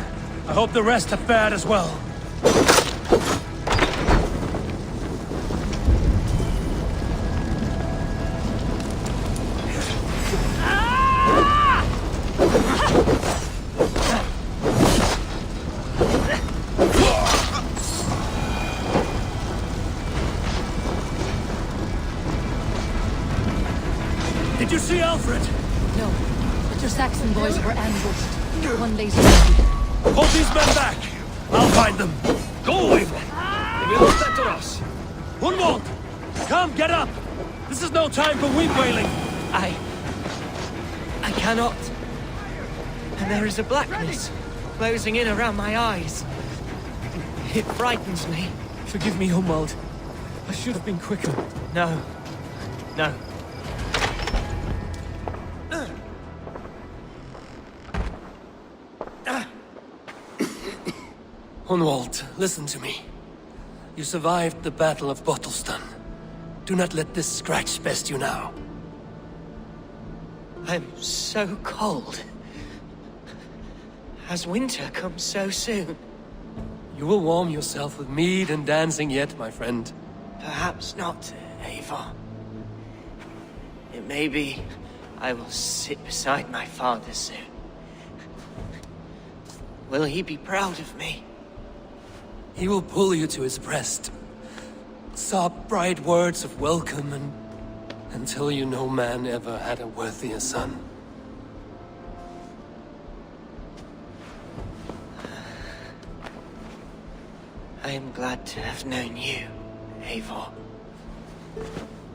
I hope the rest have fared as well. Did you see Alfred? No, but your Saxon boys were ambushed. One lays ready. Hold these men back! I'll find them! Go away! They will better us! Hunwald! Come, get up! This is no time for weep wailing! I cannot. And there is a blackness closing in around my eyes. It frightens me. Forgive me, Hunwald. I should have been quicker. No. No. Hunwald, listen to me. You survived the Battle of Bottleston. Do not let this scratch best you now. I'm so cold. Has winter come so soon? You will warm yourself with mead and dancing yet, my friend. Perhaps not, Eivor. It may be I will sit beside my father soon. Will he be proud of me? He will pull you to his breast. Sob bright words of welcome and tell you no man ever had a worthier son. I am glad to have known you, Eivor.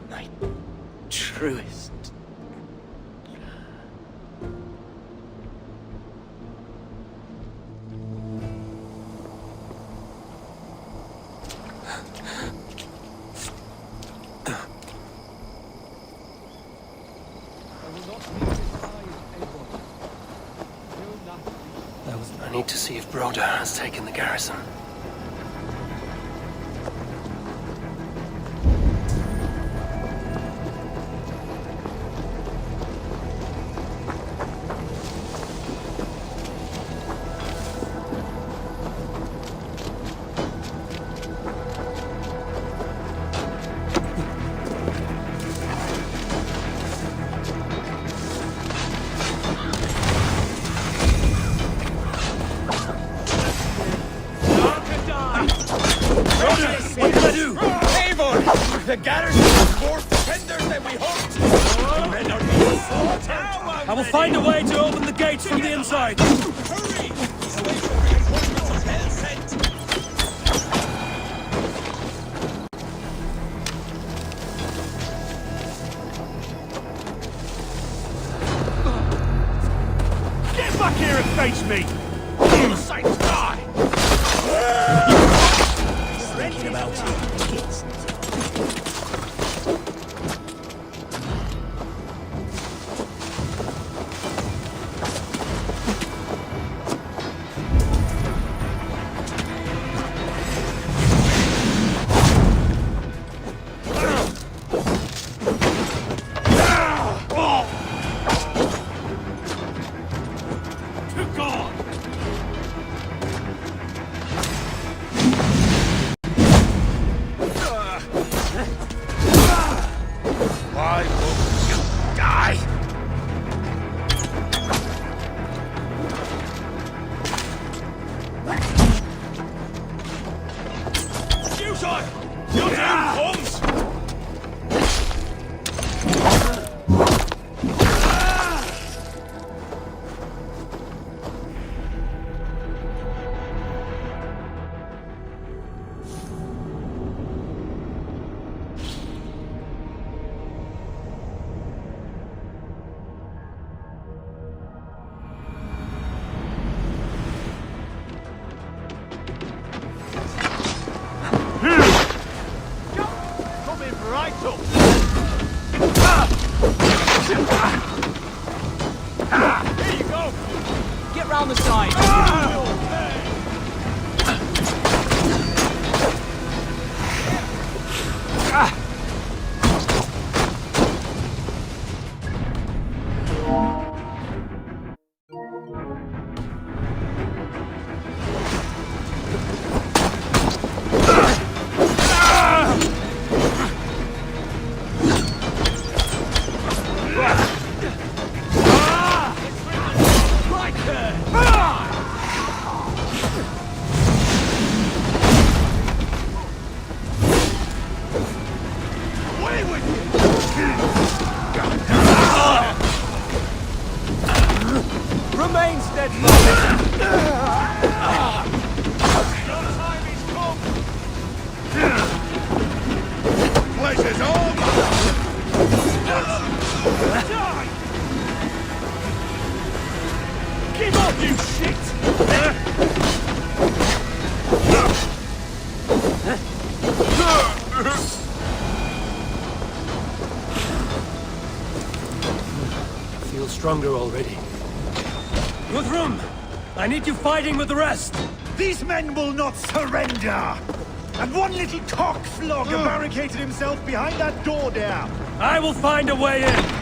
My truest. I need to see if Broder has taken the garrison. the garrison has more defenders than we hoped! The men are being slaughtered! I will find a way to open the gates from the inside! Hurry! Away from reinforcements of hell sent! Get back here and face me! You sight die! Thinking about kids. Why won't you die? Suicide! Your doom comes! Coming right up! Here you go! Get round the side! Right there! Away with you! Remain steadfast! Your time is come! Pleasure's over! Die! Give up, you shit! I feel stronger already. Guthrum! I need you fighting with the rest! These men will not surrender! And one little cockflogger barricaded himself behind that door there! I will find a way in!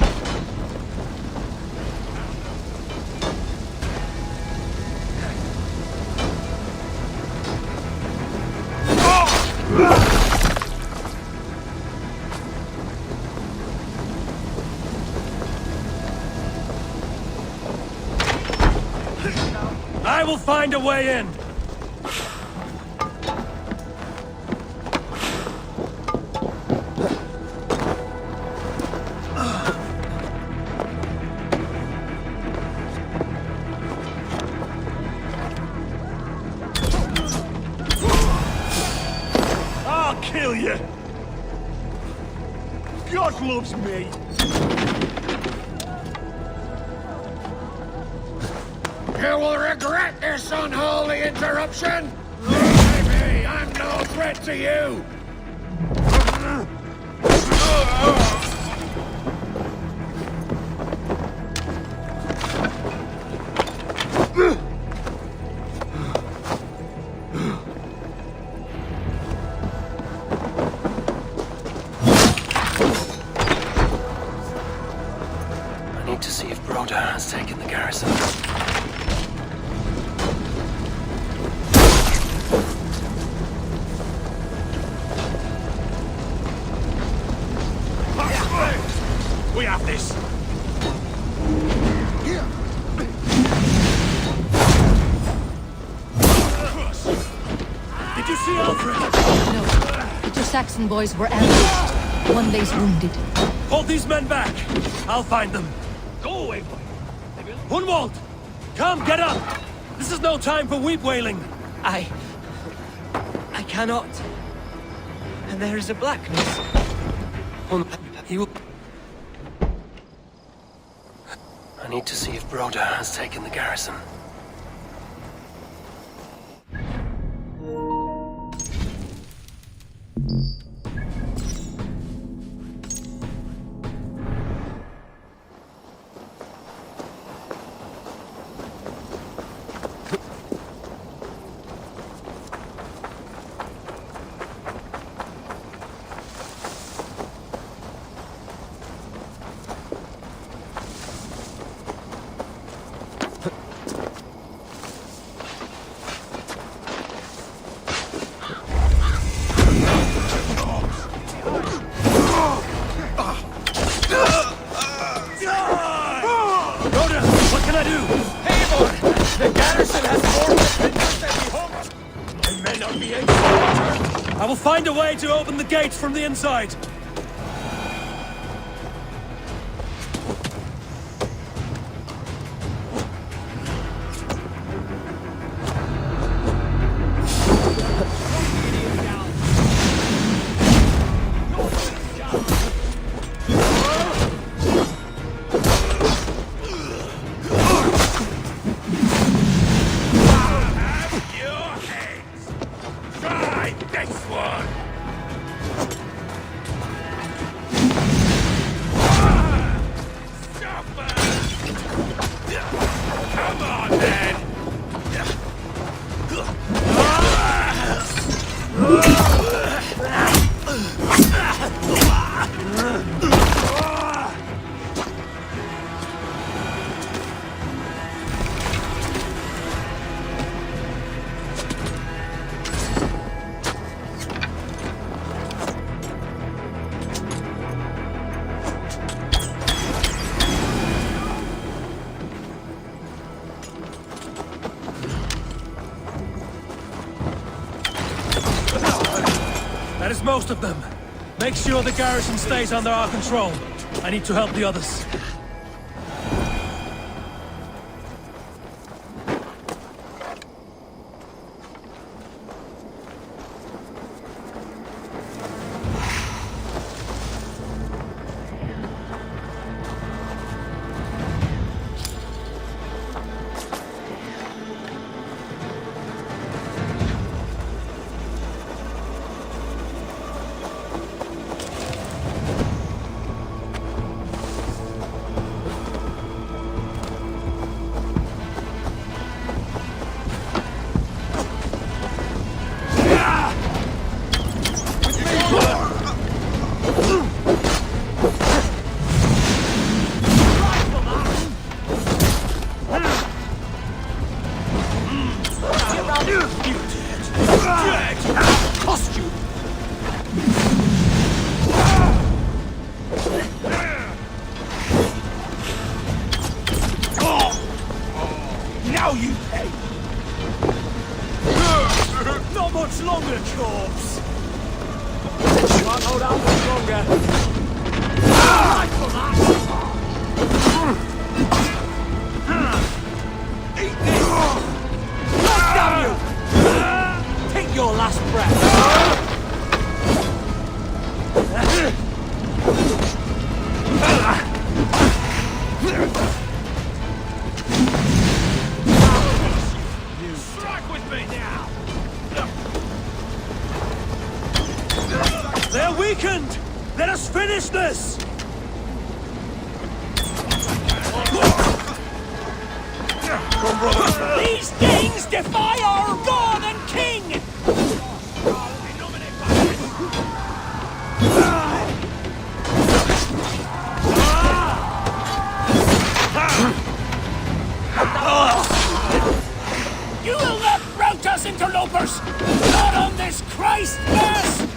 I will find a way in! I'll kill you! God loves me! You will regret this unholy interruption! Leave me! I'm no threat to you! I need to see if Broder has taken the garrison. We have this! Did you see Alfred? No. It just Saxon boys were ambushed. One lays wounded. Hold these men back! I'll find them. Go away, boy. Hunwald! Come, get up! This is no time for weep wailing. I cannot. And there is a blackness. He will... I need to see if Broda has taken the garrison. I will find a way to open the gates from the inside. That is most of them. Make sure the garrison stays under our control. I need to help the others. Now you pay! Not much longer, corpse! Can't hold out much longer. Eat this! God damn you! Take your last breath! Strike with me now! They're weakened! Let us finish this! Come, brother! These things defy our God and King! You will not rout us, interlopers! Not on this Christmas!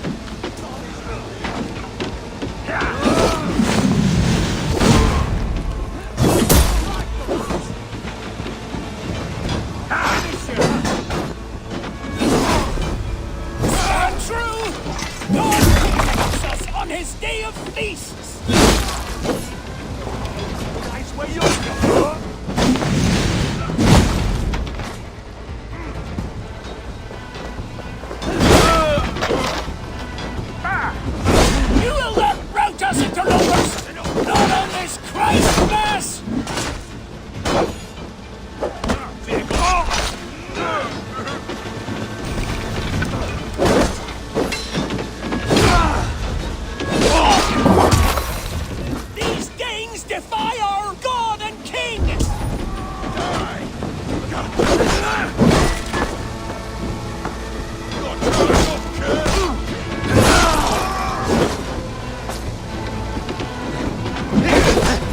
Stand true! Your enemies defy our God and King!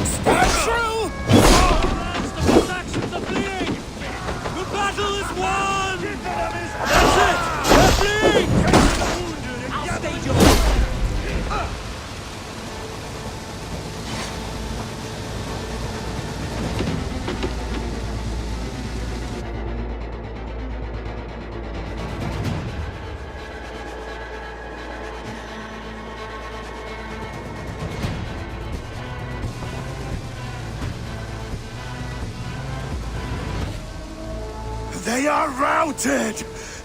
Stand true! The actions are fleeing! The battle is won! That's it! They're fleeing! I'll stage your... They are routed!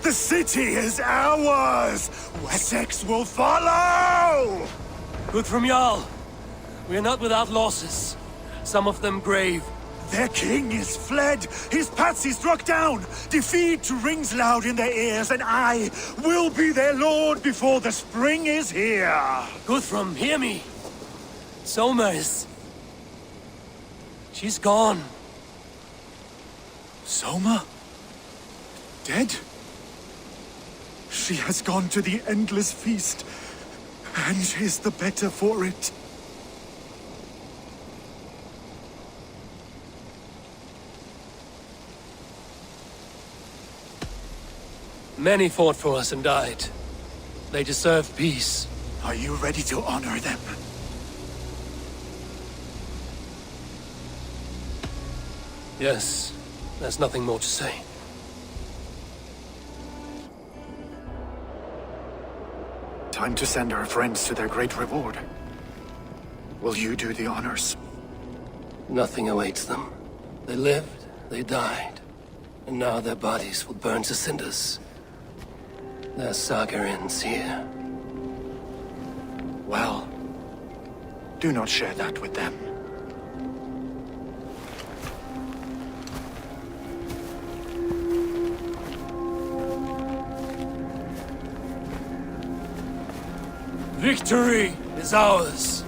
The city is ours! Wessex will follow! Guthrum Jarl, we are not without losses. Some of them grave. Their king is fled! His patsy struck down! Defeat rings loud in their ears, and I will be their lord before the spring is here! Guthrum, hear me! Soma is... she's gone. Soma? Dead? She has gone to the endless feast, and is the better for it. Many fought for us and died. They deserve peace. Are you ready to honor them? Yes, there's nothing more to say. Time to send our friends to their great reward. Will you do the honors? Nothing awaits them. They lived, they died, and now their bodies will burn to cinders. Their saga ends here. Well, do not share that with them. Victory is ours.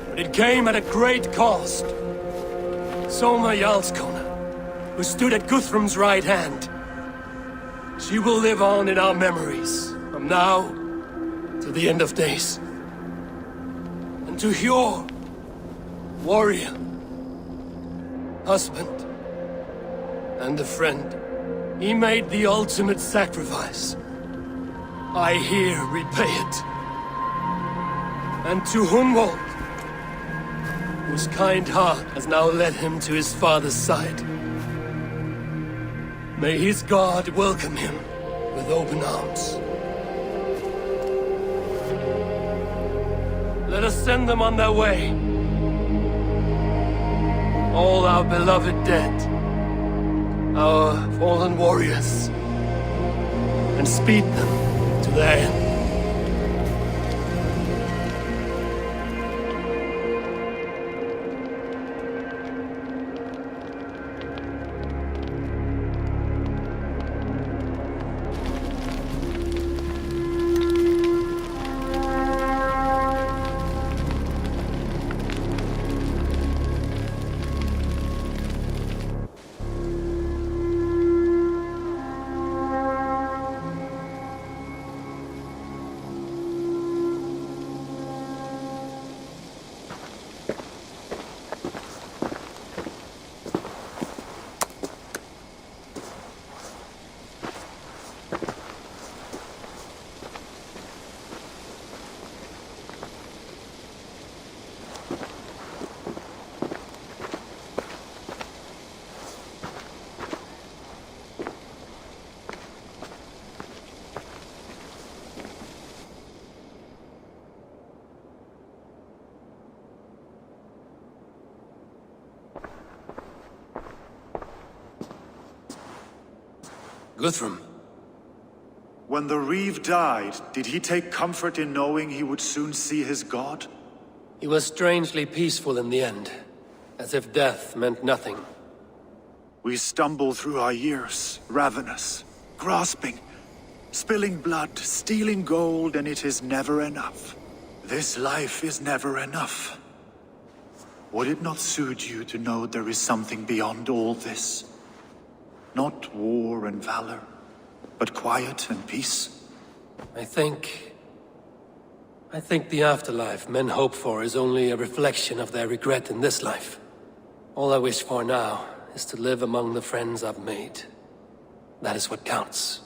But it came at a great cost. Soma Jarlskona, who stood at Guthrum's right hand. She will live on in our memories, from now to the end of days. And to Hjor, warrior, husband, and a friend, he made the ultimate sacrifice. I here repay it. And to Hunwald, whose kind heart has now led him to his father's side. May his God welcome him with open arms. Let us send them on their way. All our beloved dead, our fallen warriors, and speed them to their end. Guthrum. When the Reeve died, did he take comfort in knowing he would soon see his god? He was strangely peaceful in the end, as if death meant nothing. We stumble through our years, ravenous, grasping, spilling blood, stealing gold, and it is never enough. This life is never enough. Would it not suit you to know there is something beyond all this? Not war and valor, but quiet and peace? I think the afterlife men hope for is only a reflection of their regret in this life. All I wish for now is to live among the friends I've made. That is what counts.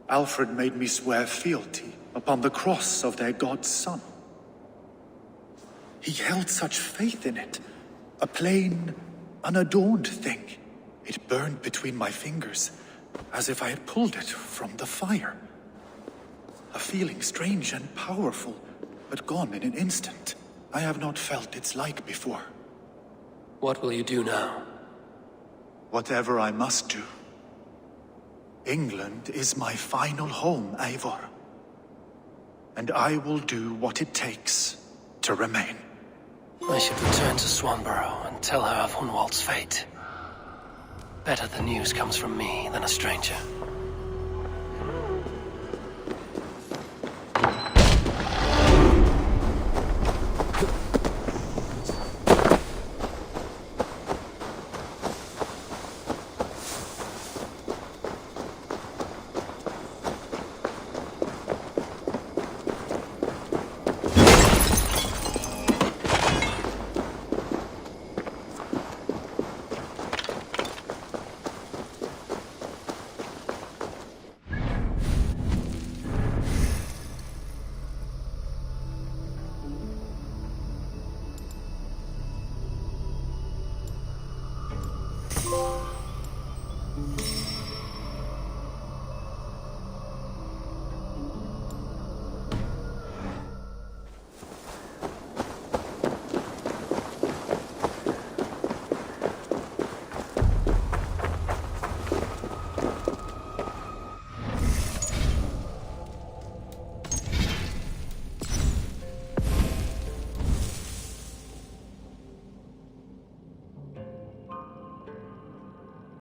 Alfred made me swear fealty upon the cross of their god's son. He held such faith in it, a plain, unadorned thing. It burned between my fingers, as if I had pulled it from the fire. A feeling strange and powerful, but gone in an instant. I have not felt its like before. What will you do now? Whatever I must do. England is my final home, Eivor. And I will do what it takes to remain. I should return to Swanborough and tell her of Hunwald's fate. Better the news comes from me than a stranger.